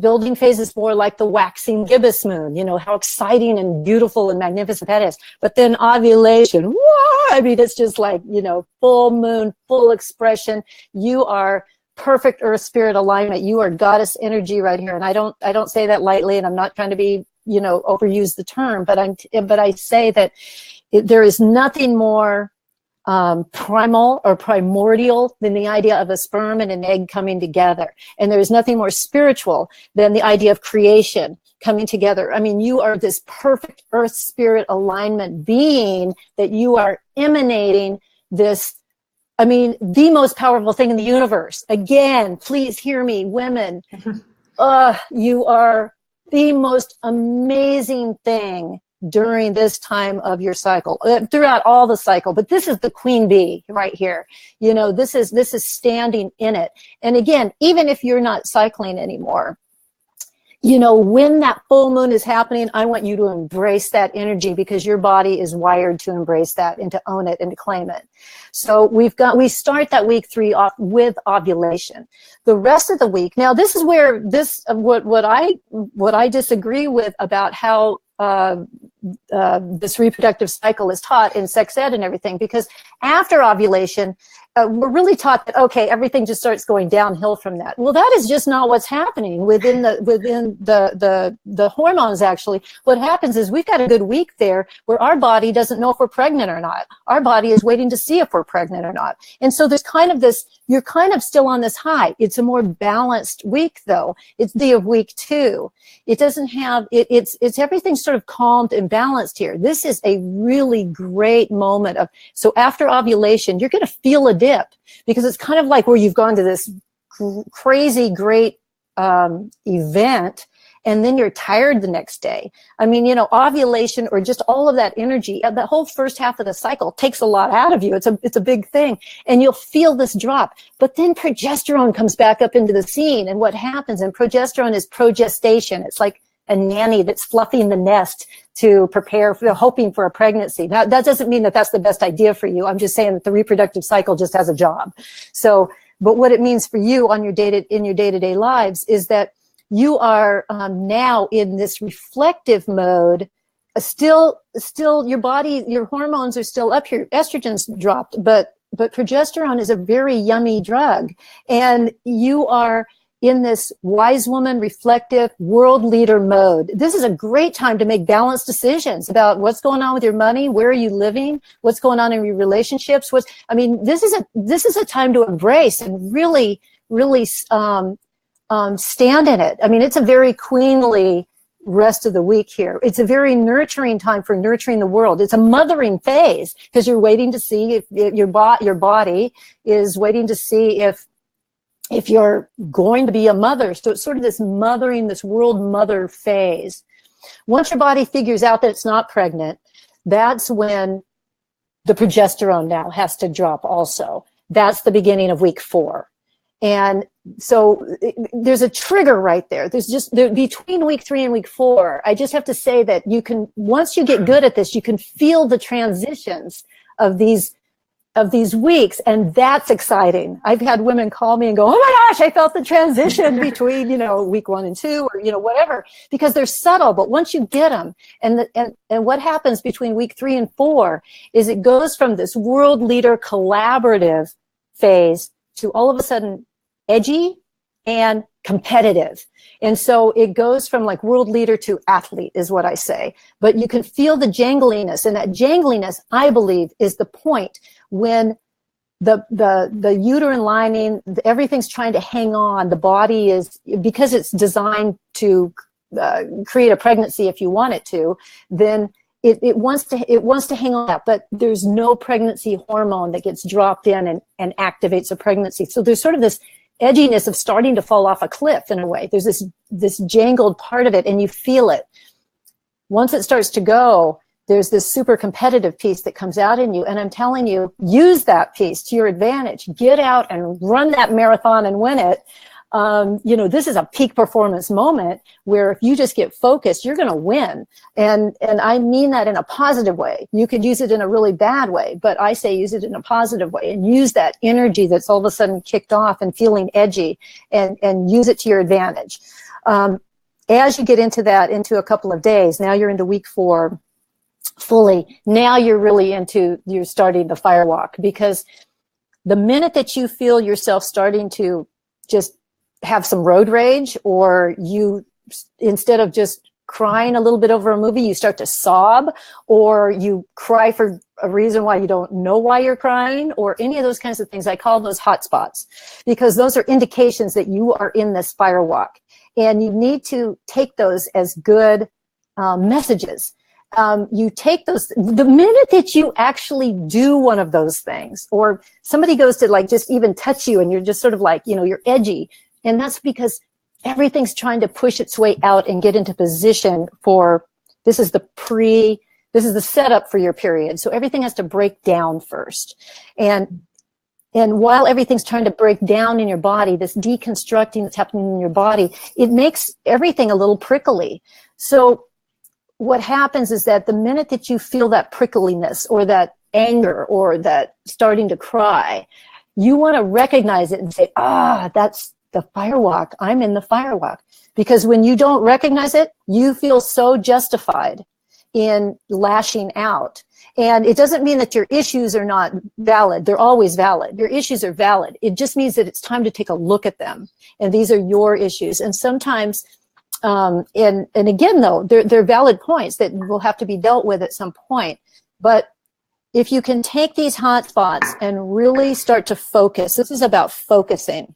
building phase is more like the waxing gibbous moon. You know, how exciting and beautiful and magnificent that is. But then ovulation, whoa, I mean, it's just like, you know, full moon, full expression. You are perfect earth spirit alignment. You are goddess energy right here. And I don't say that lightly, and I'm not trying to be, you know, overuse the term, but I say that there is nothing more primal or primordial than the idea of a sperm and an egg coming together. And there is nothing more spiritual than the idea of creation coming together. I mean, you are this perfect earth spirit alignment being that you are emanating this, I mean, the most powerful thing in the universe. Again, please hear me, women. You are the most amazing thing during this time of your cycle, throughout all the cycle. But this is the queen bee right here. You know, this is standing in it. And again, even if you're not cycling anymore, you know, when that full moon is happening, I want you to embrace that energy, because your body is wired to embrace that and to own it and to claim it. So we start that week 3 off with ovulation. The rest of the week, now this is where what I disagree with about how this reproductive cycle is taught in sex ed and everything, because after ovulation, we're really taught that, okay, everything just starts going downhill from that. Well, that is just not what's happening within the hormones. Actually, what happens is we've got a good week there where our body doesn't know if we're pregnant or not. Our body is waiting to see if we're pregnant or not. And so there's kind of this, you're kind of still on this high. It's a more balanced week though. It's the of week 2. It doesn't have, it's everything sort of calmed and balanced here. This is a really great moment of, so after ovulation, you're going to feel a dip, because it's kind of like where you've gone to this crazy great event, and then you're tired the next day. I mean, you know, ovulation or just all of that energy, the whole first half of the cycle takes a lot out of you. It's a big thing, and you'll feel this drop. But then progesterone comes back up into the scene, and what happens? And progesterone is progestation. It's like a nanny that's fluffing the nest to prepare for, hoping for a pregnancy. Now, that doesn't mean that that's the best idea for you. I'm just saying that the reproductive cycle just has a job. So, but what it means for you on your in your day-to-day lives is that you are now in this reflective mode. Still, your body, your hormones are still up here. Estrogen's dropped, but progesterone is a very yummy drug, and you are in this wise woman, reflective, world leader mode. This is a great time to make balanced decisions about what's going on with your money, where are you living, what's going on in your relationships. This is a time to embrace and really stand in it. I mean, it's a very queenly rest of the week here. It's a very nurturing time for nurturing the world. It's a mothering phase, because you're waiting to see if your body is waiting to see if you're going to be a mother. So it's sort of this mothering, this world mother phase. Once your body figures out that it's not pregnant, that's when the progesterone now has to drop also. That's the beginning of week 4. And so there's a trigger right there. Between week 3 and week 4, I just have to say that once you get good at this, you can feel the transitions of these weeks, and that's exciting. I've had women call me and go, "Oh my gosh, I felt the transition between, week 1 and 2, or, whatever," because they're subtle. But once you get them, and what happens between week 3 and 4 is it goes from this world leader collaborative phase to all of a sudden edgy and competitive. And so it goes from like world leader to athlete is what I say. But you can feel the jangliness, and that jangliness, I believe, is the point when the uterine lining, everything's trying to hang on. The body is, because it's designed to create a pregnancy if you want it to, then it wants to hang on that, but there's no pregnancy hormone that gets dropped in and activates a pregnancy. So there's sort of this edginess of starting to fall off a cliff in a way. There's this jangled part of it, and you feel it. Once it starts to go, there's this super competitive piece that comes out in you. And I'm telling you, use that piece to your advantage. Get out and run that marathon and win it. This is a peak performance moment where if you just get focused, you're going to win. And I mean that in a positive way. You could use it in a really bad way, but I say use it in a positive way and use that energy that's all of a sudden kicked off and feeling edgy and use it to your advantage. As you get into a couple of days, now you're into week 4 fully. Now you're starting the firewalk, because the minute that you feel yourself starting to just have some road rage, or you, instead of just crying a little bit over a movie, you start to sob, or you cry for a reason why you don't know why you're crying, or any of those kinds of things, I call those hot spots, because those are indications that you are in this firewalk. And you need to take those as good messages. You take those, the minute that you actually do one of those things, or somebody goes to like just even touch you and you're just sort of like, you're edgy. And that's because everything's trying to push its way out and get into position for, this is the setup for your period. So everything has to break down first. And while everything's trying to break down in your body, this deconstructing that's happening in your body, it makes everything a little prickly. So what happens is that the minute that you feel that prickliness or that anger or that starting to cry, you want to recognize it and say, that's the firewalk. I'm in the firewalk. Because when you don't recognize it, you feel so justified in lashing out. And it doesn't mean that your issues are not valid. They're always valid. Your issues are valid. It just means that it's time to take a look at them. And these are your issues. And sometimes, and again, though, they're valid points that will have to be dealt with at some point. But if you can take these hot spots and really start to focus, this is about focusing.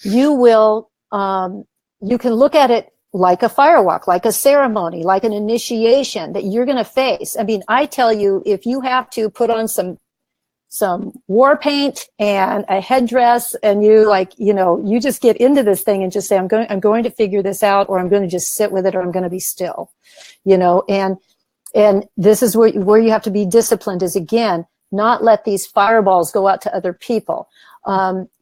You will, you can look at it like a firewalk, like a ceremony, like an initiation that you're going to face. I mean, I tell you, if you have to put on some war paint and a headdress, and you just get into this thing and just say, I'm going to figure this out, or I'm going to just sit with it, or I'm going to be still, and this is where you have to be disciplined, is again, not let these fireballs go out to other people.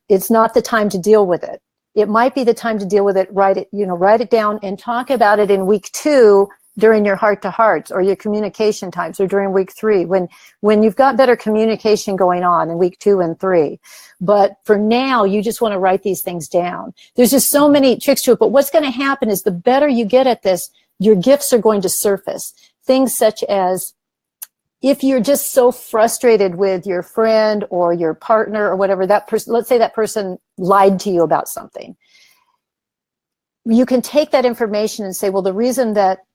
It's not the time to deal with it. It might be the time to deal with it, write it down and talk about it in week 2 during your heart-to-hearts or your communication times, or during week 3 when you've got better communication going on in week 2 and 3. But for now, you just want to write these things down. There's just so many tricks to it. But what's going to happen is the better you get at this, your gifts are going to surface. Things such as, if you're just so frustrated with your friend or your partner or whatever, that person, let's say that person lied to you about something, you can take that information and say, well, the reason that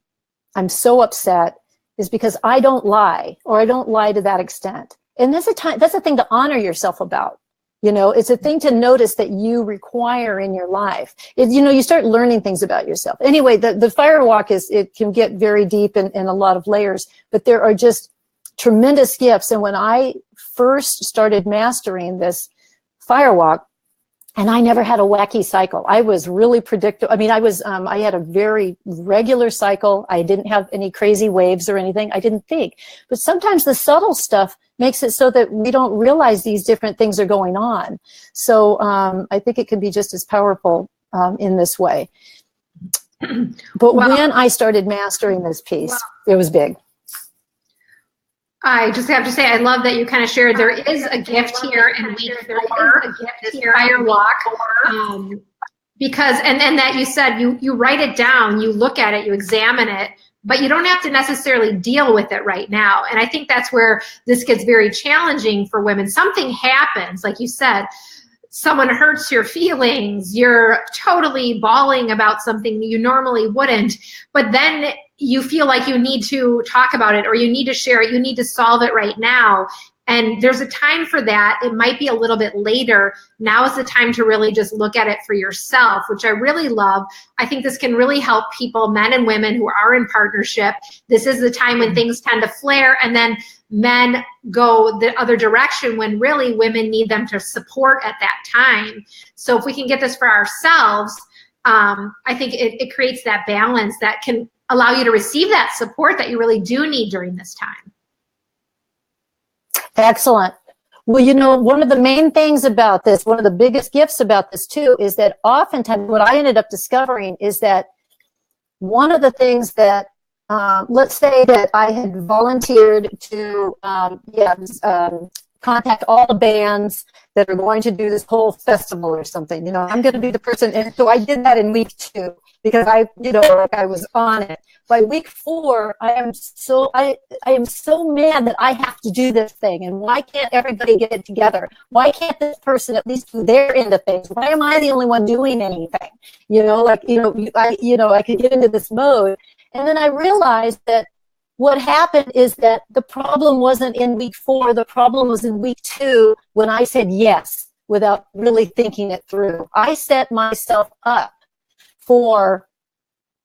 I'm so upset is because I don't lie, or I don't lie to that extent. And that's a thing to honor yourself about. It's a thing to notice that you require in your life. You start learning things about yourself. Anyway, the firewalk it can get very deep in a lot of layers, but there are just tremendous gifts. And when I first started mastering this firewalk, and I never had a wacky cycle. I was really predictable. I mean, I had a very regular cycle. I didn't have any crazy waves or anything. I didn't think. But sometimes the subtle stuff makes it so that we don't realize these different things are going on. So I think it can be just as powerful in this way. But when I started mastering this piece, it was big. I just have to say, I love that you kind of shared there is a gift here in week 4, this firewalk, because, and that you said you write it down, you look at it, you examine it, but you don't have to necessarily deal with it right now. And I think that's where this gets very challenging for women. Something happens, like you said, someone hurts your feelings, you're totally bawling about something you normally wouldn't, but then you feel like you need to talk about it, or you need to share it, you need to solve it right now. And there's a time for that. It might be a little bit later. Now is the time to really just look at it for yourself, which I really love. I think this can really help people, men and women who are in partnership. This is the time when things tend to flare, and then men go the other direction when really women need them to support at that time. So if we can get this for ourselves, I think it creates that balance that can allow you to receive that support that you really do need during this time. Excellent. Well, you know, one of the main things about this, one of the biggest gifts about this too, is that oftentimes what I ended up discovering is that one of the things that, let's say that I had volunteered to contact all the bands that are going to do this whole festival or something. You know, I'm going to be the person. And so I did that in week 2 because I was on it. By week 4, I am so mad that I have to do this thing. And why can't everybody get it together? Why can't this person at least do their end of things? Why am I the only one doing anything? I could get into this mode. And then I realized that what happened is that the problem wasn't in week 4. The problem was in week 2 when I said yes without really thinking it through. I set myself up for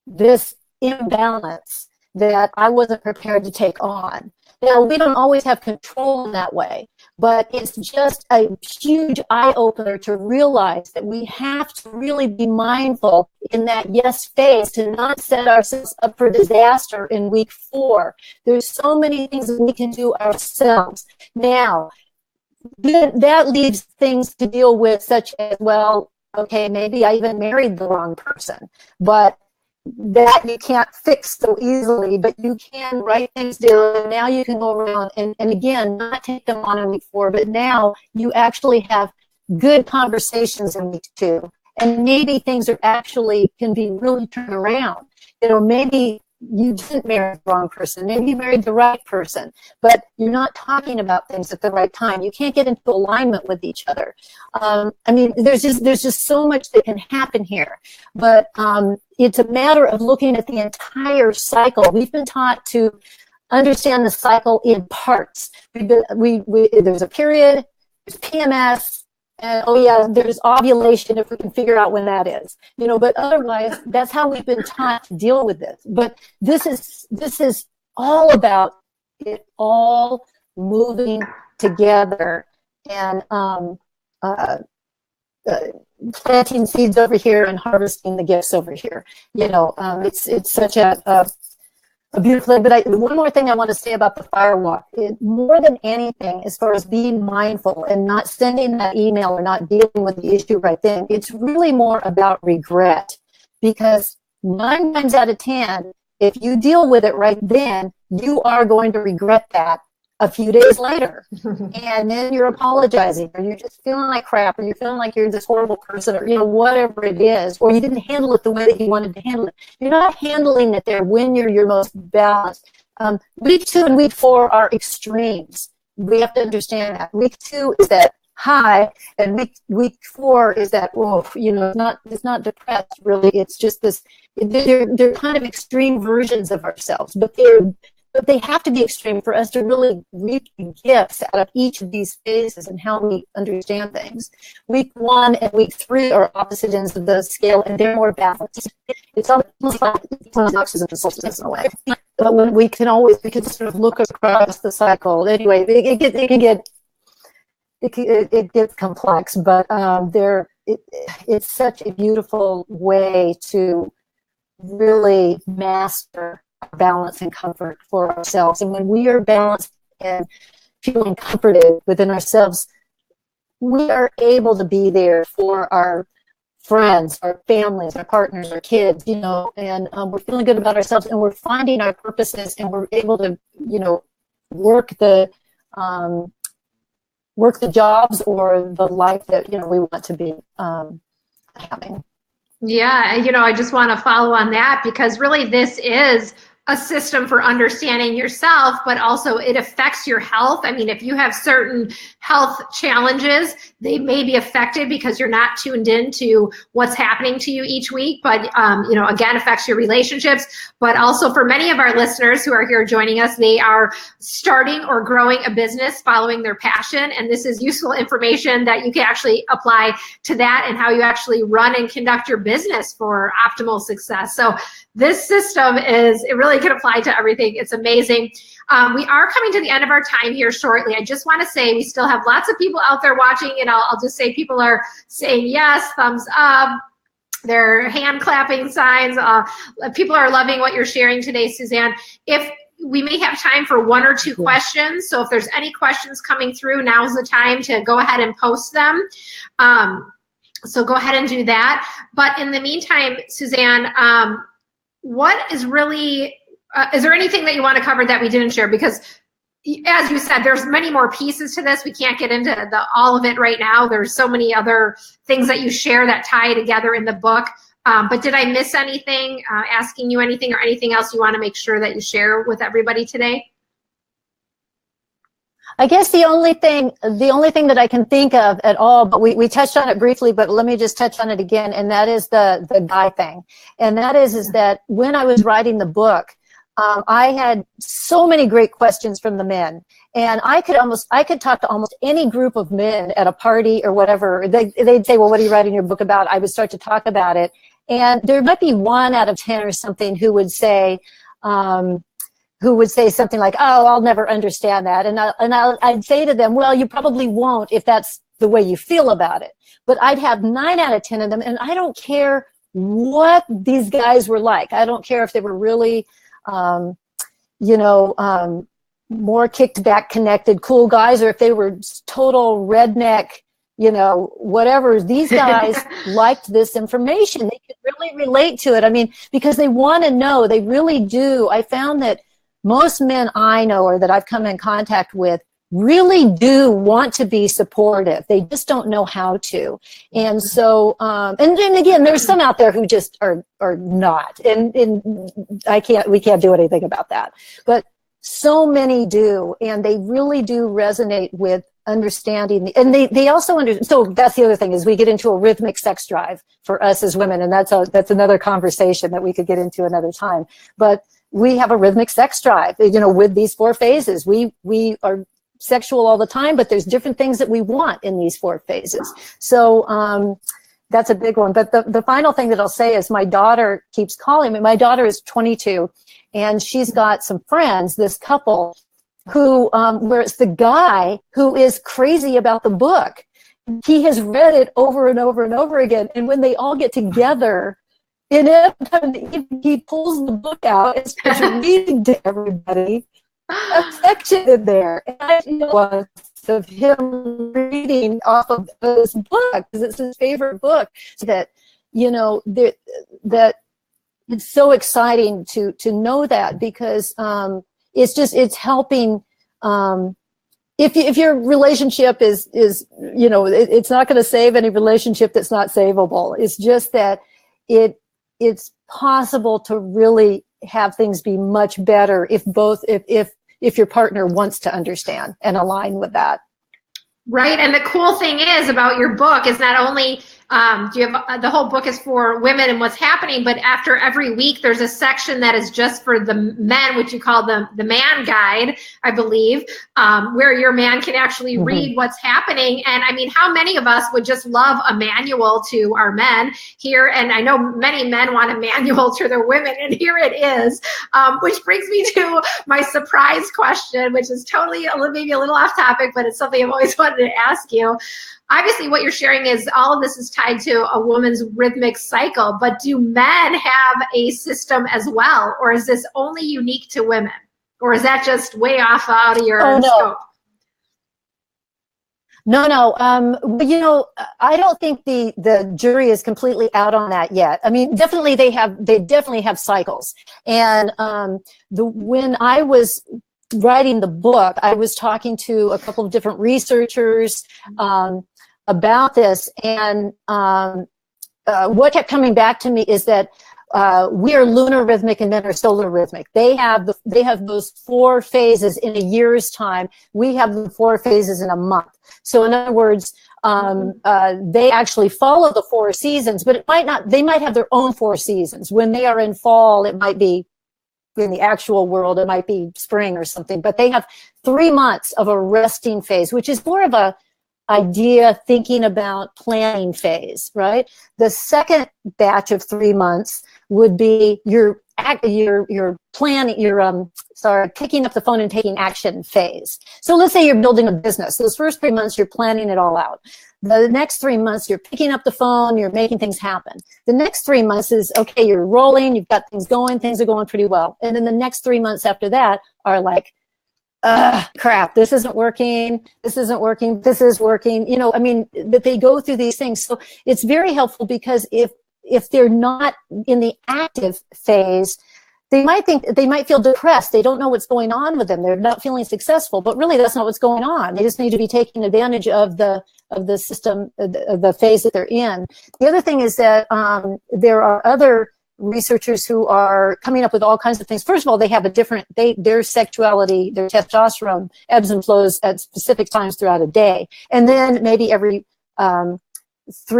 this imbalance that I wasn't prepared to take on. Now, we don't always have control in that way, but it's just a huge eye-opener to realize that we have to really be mindful in that yes phase to not set ourselves up for disaster in week 4. There's so many things that we can do ourselves. Now, that leaves things to deal with such as, well, okay, maybe I even married the wrong person, but that you can't fix so easily, but you can write things down, and now you can go around and again, not take them on in week 4, but now you actually have good conversations in week 2, and maybe things are actually can be really turned around. You know, maybe you didn't marry the wrong person, maybe you married the right person, but you're not talking about things at the right time. You can't get into alignment with each other. I mean, there's just so much that can happen here, but it's a matter of looking at the entire cycle. We've been taught to understand the cycle in parts. There's a period, there's PMS, and oh yeah, there's ovulation if we can figure out when that is. You know, but otherwise, that's how we've been taught to deal with this. But this is all about it all moving together and planting seeds over here and harvesting the gifts over here. You know, it's such a beautiful thing. But one more thing I want to say about the firewalk, more than anything, as far as being mindful and not sending that email or not dealing with the issue right then, it's really more about regret. Because 9 times out of 10, if you deal with it right then, you are going to regret that a few days later. And then you're apologizing, or you're just feeling like crap, or you're feeling like you're this horrible person, or, you know, whatever it is, or you didn't handle it the way that you wanted to handle it. You're not handling it there when you're your most balanced. Week 2 and week 4 are extremes. We have to understand that. Week 2 is that high, and week 4 is that, oh, you know, it's not depressed, really. It's just this, they're kind of extreme versions of ourselves, but they have to be extreme for us to really reap gifts out of each of these phases and how we understand things. Week 1 and week 3 are opposite ends of the scale, and they're more balanced. It's almost like equinoxes and solstices in a way. But when we can sort of look across the cycle. Anyway, it gets complex, but it's such a beautiful way to really master balance and comfort for ourselves. And when we are balanced and feeling comforted within ourselves, we are able to be there for our friends, our families, our partners, our kids, you know, and we're feeling good about ourselves, and we're finding our purposes, and we're able to, you know, work the jobs or the life that, you know, we want to be having. Yeah, you know, I just want to follow on that, because really this is a system for understanding yourself, but also it affects your health. I mean, if you have certain health challenges, they may be affected because you're not tuned into what's happening to you each week, but, again, affects your relationships. But also for many of our listeners who are here joining us, they are starting or growing a business following their passion. And this is useful information that you can actually apply to that and how you actually run and conduct your business for optimal success. So this system it really can apply to everything. It's amazing. We are coming to the end of our time here shortly. I just want to say we still have lots of people out there watching, and I'll just say people are saying yes, thumbs up, they're hand clapping signs. People are loving what you're sharing today, Suzanne. If we may have time for one or two questions, so if there's any questions coming through, now's the time to go ahead and post them. So go ahead and do that. But in the meantime, Suzanne, what is really, is there anything that you want to cover that we didn't share? Because as you said, there's many more pieces to this. We can't get into all of it right now. There's so many other things that you share that tie together in the book. But did I miss anything, asking you anything or anything else you want to make sure that you share with everybody today? I guess the only thing that I can think of at all, but we touched on it briefly, but let me just touch on it again, and that is the guy thing. And that is that when I was writing the book, I had so many great questions from the men, and I could talk to almost any group of men at a party or whatever. They'd say, well, what are you writing your book about? I would start to talk about it, and there might be 1 out of 10 or something who would say something like, oh, I'll never understand that. And I'd say to them, well, you probably won't if that's the way you feel about it. But I'd have 9 out of 10 of them, and I don't care what these guys were like. I don't care if they were really, more kicked back, connected, cool guys, or if they were total redneck, whatever. These guys liked this information. They could really relate to it. I mean, because they want to know, they really do. I found that most men I know or that I've come in contact with really do want to be supportive. They just don't know how to. And so, and then again, there's some out there who just are not. And we can't do anything about that. But so many do, and they really do resonate with understanding. And they also so that's the other thing, is we get into a rhythmic sex drive for us as women. And that's another conversation that we could get into another time. But we have a rhythmic sex drive, with these 4 phases. We are sexual all the time, but there's different things that we want in these 4 phases. So that's a big one. But the final thing that I'll say is my daughter keeps calling me. My daughter is 22, and she's got some friends, this couple, who, where it's the guy who is crazy about the book. He has read it over and over and over again. And when they all get together, he pulls the book out and starts reading to everybody a section in there. And I was of him reading off of this book because it's his favorite book. So that, that it's so exciting to know that, because it's helping. If your relationship is it's not going to save any relationship that's not savable. It's just that it's possible to really have things be much better if your partner wants to understand and align with that. Right. And the cool thing is about your book is not only do you have the whole book is for women and what's happening, but after every week there's a section that is just for the men, which you call the man guide, I believe, where your man can actually read what's happening. And I mean, how many of us would just love a manual to our men here? And I know many men want a manual to their women, and here it is, which brings me to my surprise question, which is totally maybe a little off topic, but it's something I've always wanted to ask you. Obviously, what you're sharing is all of this is tied to a woman's rhythmic cycle, but do men have a system as well? Or is this only unique to women? Or is that just way off out of your scope? No. I don't think the jury is completely out on that yet. I mean, definitely they definitely have cycles. And when I was writing the book, I was talking to a couple of different researchers about this, and what kept coming back to me is that we are lunar rhythmic and men are solar rhythmic. They have those 4 phases in a year's time. We have the 4 phases in a month. So in other words, they actually follow the 4 seasons, but they might have their own 4 seasons. When they are in fall, it might be, in the actual world, it might be spring or something, but they have 3 months of a resting phase, which is more of a idea, thinking about, planning phase, right? The second batch of 3 months would be your planning, picking up the phone and taking action phase. So let's say you're building a business. Those first 3 months, you're planning it all out. The next 3 months, you're picking up the phone, you're making things happen. The next 3 months is, okay, you're rolling, you've got things going, things are going pretty well. And then the next 3 months after that are like, crap, this isn't working, this isn't working, this is working, but they go through these things. So it's very helpful, because if they're not in the active phase, they might feel depressed. They don't know what's going on with them. They're not feeling successful, but really that's not what's going on. They just need to be taking advantage of the system, the phase that they're in. The other thing is that there are other researchers who are coming up with all kinds of things. First of all, they have their sexuality, their testosterone ebbs and flows at specific times throughout a day. And then maybe every 3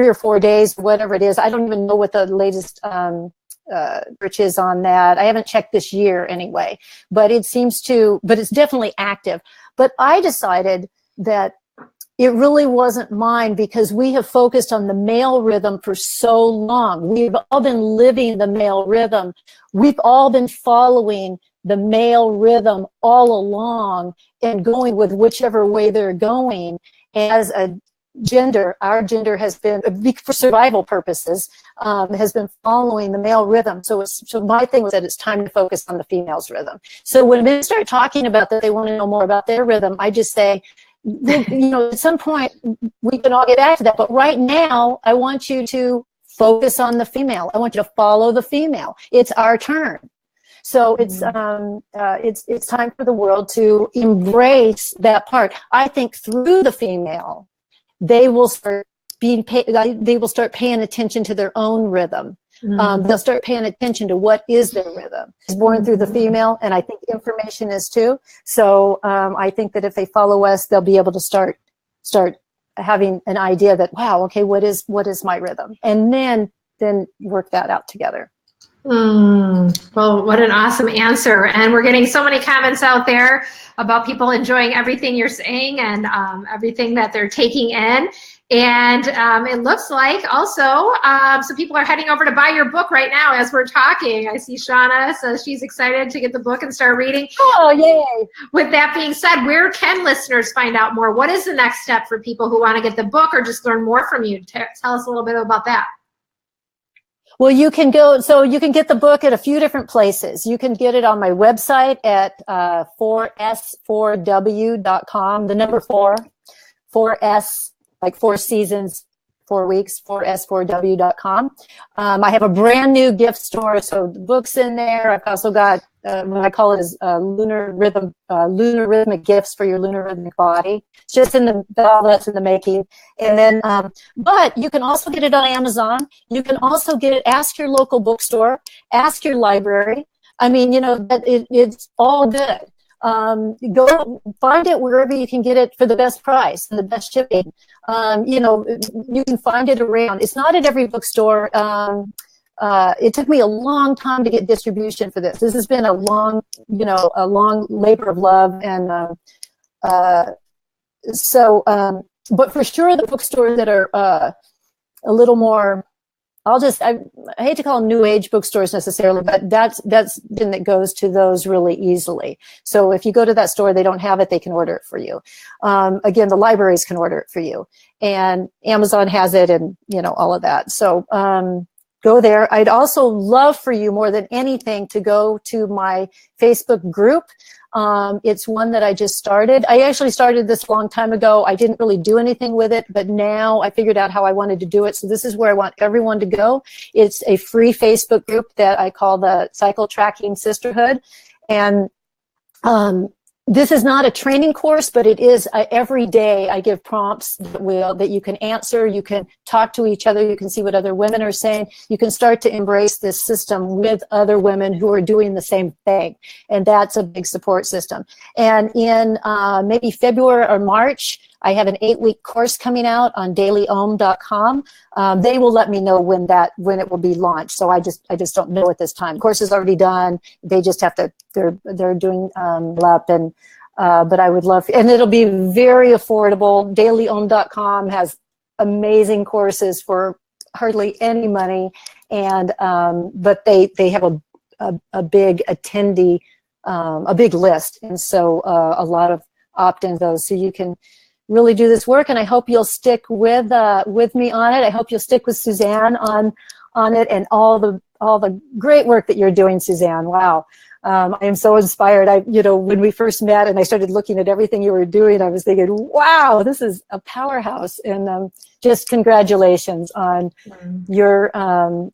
or 4 days, whatever it is. I don't even know what the latest research is on that. I haven't checked this year anyway, but it's definitely active. But I decided that it really wasn't mine, because we have focused on the male rhythm for so long. We've all been living the male rhythm. We've all been following the male rhythm all along and going with whichever way they're going. As a gender, our gender has been, for survival purposes, has been following the male rhythm. So my thing was that it's time to focus on the female's rhythm. So when men start talking about that, they want to know more about their rhythm, I just say, at some point we can all get back to that. But right now, I want you to focus on the female. I want you to follow the female. It's our turn. So it's time for the world to embrace that part. I think through the female, they will start paying attention to their own rhythm. They'll start paying attention to what is their rhythm. It's born through the female, and I think information is too. So I think that if they follow us, they'll be able to start having an idea that, wow, okay, what is my rhythm, and then work that out together. Well, what an awesome answer. And we're getting so many comments out there about people enjoying everything you're saying and everything that they're taking in. And it looks like also some people are heading over to buy your book right now as we're talking. I see Shauna says she's excited to get the book and start reading. Oh, yay. With that being said, where can listeners find out more? What is the next step for people who want to get the book or just learn more from you? Tell us a little bit about that. Well, you can get the book at a few different places. You can get it on my website at 4s4w.com, the number 4s, like 4 seasons, 4 weeks, 4s4w.com. I have a brand new gift store, so the book's in there. I've also got what I call it is lunar rhythmic gifts for your lunar rhythmic body. It's just all that's in the making. And then, but you can also get it on Amazon. You can also get it. Ask your local bookstore. Ask your library. I mean, it's all good. Go find it wherever you can get it for the best price and the best shipping. You can find it around. It's not at every bookstore. It took me a long time to get distribution for this. This has been a long labor of love. And but for sure, the bookstores that are a little more, I hate to call them new age bookstores necessarily, but that's that goes to those really easily. So if you go to that store, they don't have it, they can order it for you. Again, the libraries can order it for you, and Amazon has it, and all of that. So go there. I'd also love for you more than anything to go to my Facebook group. It's one that I just started. I actually started this a long time ago. I didn't really do anything with it, but now I figured out how I wanted to do it. So this is where I want everyone to go. It's a free Facebook group that I call the Cycle Tracking Sisterhood. And this is not a training course, but it is every day I give prompts that you can answer, you can talk to each other, you can see what other women are saying, you can start to embrace this system with other women who are doing the same thing. And that's a big support system. And in maybe February or March, I have an 8-week course coming out on dailyom.com. They will let me know when it will be launched. So I just don't know at this time. The course is already done. They just have to, they're doing up and but I would love, and it'll be very affordable. Dailyom.com has amazing courses for hardly any money, and but they have a big attendee, a big list, and so a lot of opt-in those, so you can really do this work. And I hope you'll stick with me on it. I hope you'll stick with Suzanne on it, and all the great work that you're doing, Suzanne. Wow. I am so inspired. When we first met and I started looking at everything you were doing, I was thinking, wow, this is a powerhouse. And just congratulations on your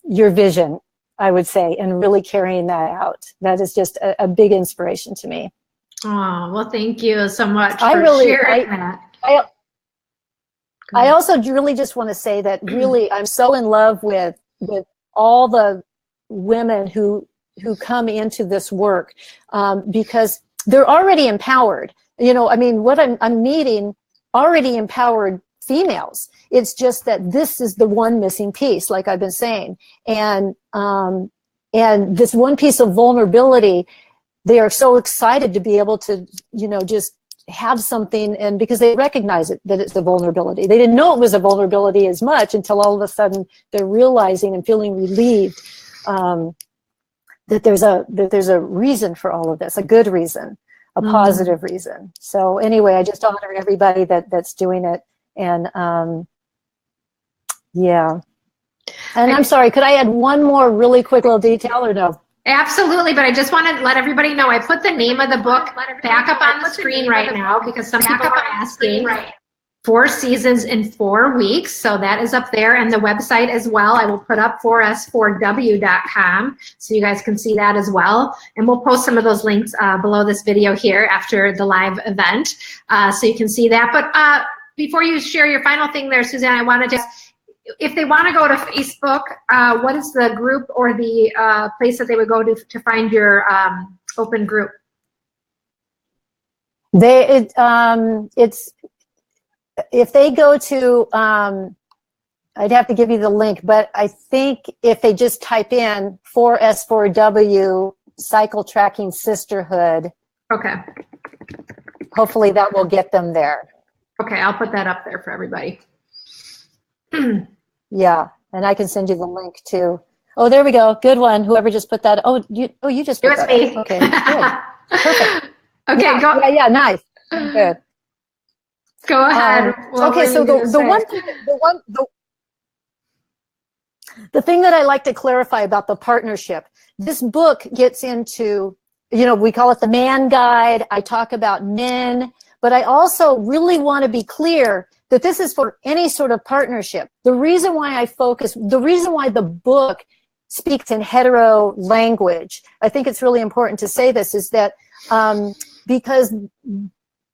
vision, I would say, and really carrying that out. That is just a big inspiration to me. Oh, well, thank you so much for sharing that. I also really just want to say that really I'm so in love with all the women who come into this work, because they're already empowered. What I'm meeting already empowered females. It's just that this is the one missing piece, like I've been saying. And this one piece of vulnerability, they are so excited to be able to, just have something, and because they recognize it, that it's a vulnerability. They didn't know it was a vulnerability as much until all of a sudden they're realizing and feeling relieved that there's a reason for all of this, a good reason, a positive reason. So anyway, I just honor everybody that's doing it. And yeah. And I'm sorry, could I add one more really quick little detail or no? Absolutely, but I just want to let everybody know, I put the name of the book back up on the screen right now because some people are asking. 4 seasons in 4 weeks, so that is up there, and the website as well. I will put up 4s4w.com so you guys can see that as well, and we'll post some of those links below this video here after the live event, so you can see that. But before you share your final thing there, Suzanne, I want to just, if they want to go to Facebook, what is the group or the place that they would go to find your open group? If they go to, I'd have to give you the link, but I think if they just type in 4S4W cycle tracking sisterhood, okay, hopefully that will get them there. Okay, I'll put that up there for everybody. Yeah, and I can send you the link too. Oh, there we go. Good one. Whoever just put that. Oh, you just put that. It was me. Okay, good. Perfect. Okay, yeah, go. Yeah, nice. Good. Go ahead. Okay, so the thing that I like to clarify about the partnership, this book gets into, we call it the man guide. I talk about men, but I also really want to be clear that this is for any sort of partnership. The reason why the book speaks in hetero language, I think it's really important to say this, is that because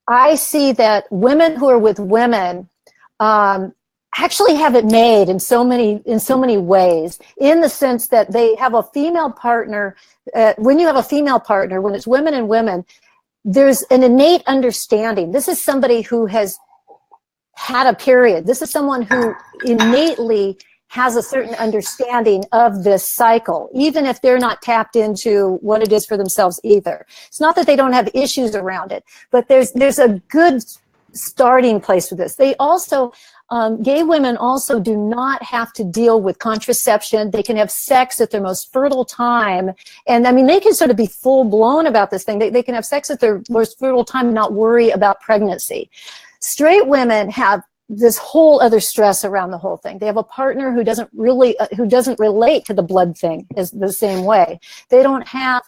I see that women who are with women actually have it made in so many ways, in the sense that they have a female partner. When you have a female partner, when it's women and women, there's an innate understanding. This is somebody who has had a period. This is someone who innately has a certain understanding of this cycle, even if they're not tapped into what it is for themselves either. It's not that they don't have issues around it, but there's a good starting place for this. They also, gay women also do not have to deal with contraception. They can have sex at their most fertile time. And I mean, they can sort of be full blown about this thing. They can have sex at their most fertile time and not worry about pregnancy. Straight women have this whole other stress around the whole thing. They have a partner who doesn't relate to the blood thing is the same way. They don't have,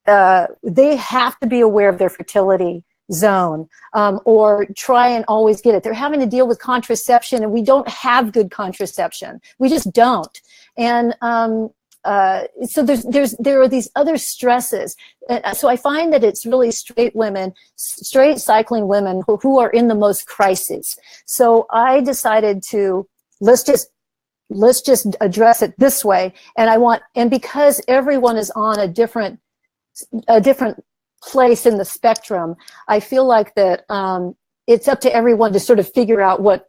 they have to be aware of their fertility zone, or try and always get it. They're having to deal with contraception, and we don't have good contraception. We just don't. And so there are these other stresses. So I find that it's really straight cycling women who are in the most crises. So I decided to, let's just address it this way. And because everyone is on a different place in the spectrum, I feel like that it's up to everyone to sort of figure out what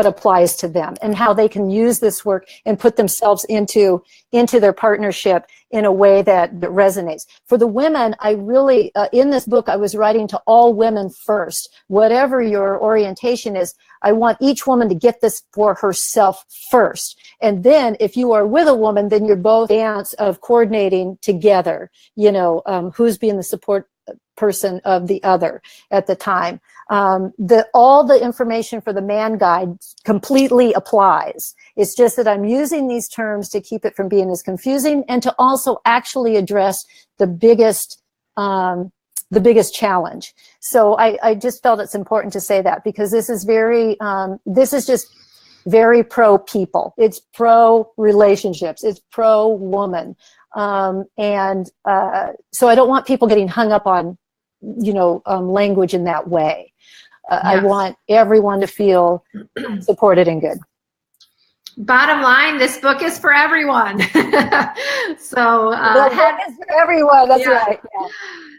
applies to them and how they can use this work and put themselves into their partnership in a way that resonates. For the women, I really, in this book, I was writing to all women first. Whatever your orientation is, I want each woman to get this for herself first. And then if you are with a woman, then you're both dance of coordinating together, who's being the support person of the other at the time. All the information for the man guide completely applies. It's just that I'm using these terms to keep it from being as confusing and to also actually address the biggest challenge. So I just felt it's important to say that, because this is just very pro people. It's pro relationships. It's pro woman. So I don't want people getting hung up on, language in that way. Yes. I want everyone to feel supported and good. Bottom line, this book is for everyone. So the book is for everyone. That's right. Yeah.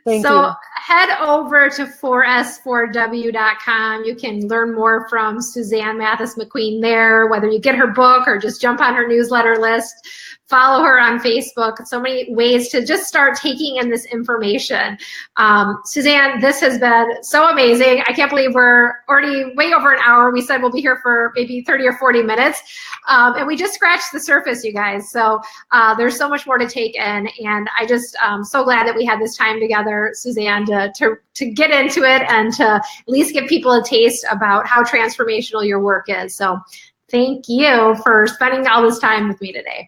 Thank you. Head over to 4s4w.com. You can learn more from Suzanne Mathis McQueen there, whether you get her book or just jump on her newsletter list. Follow her on Facebook. So many ways to just start taking in this information. Suzanne, this has been so amazing. I can't believe we're already way over an hour. We said we'll be here for maybe 30 or 40 minutes. And we just scratched the surface, you guys. So there's so much more to take in. And I just so glad that we had this time together, Suzanne, to get into it and to at least give people a taste about how transformational your work is. So thank you for spending all this time with me today.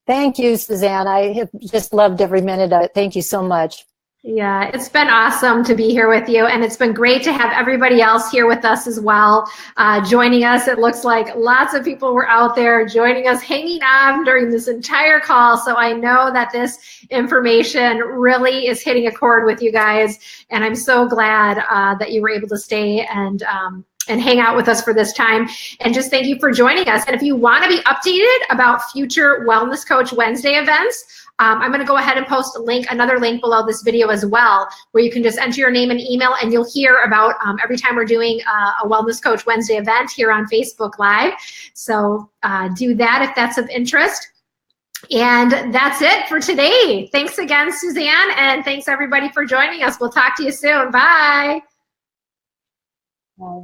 Thank you, Suzanne. I have just loved every minute of it. Thank you so much. Yeah, it's been awesome to be here with you, and it's been great to have everybody else here with us as well, joining us. It looks like lots of people were out there joining us, hanging on during this entire call, so I know that this information really is hitting a chord with you guys, and I'm so glad that you were able to stay and hang out with us for this time. And just thank you for joining us. And if you want to be updated about future Wellness Coach Wednesday events, I'm going to go ahead and post another link below this video as well, where you can just enter your name and email, and you'll hear about every time we're doing a Wellness Coach Wednesday event here on Facebook Live. So do that if that's of interest. And that's it for today. Thanks again, Suzanne, and thanks everybody for joining us. We'll talk to you soon. Bye. Bye.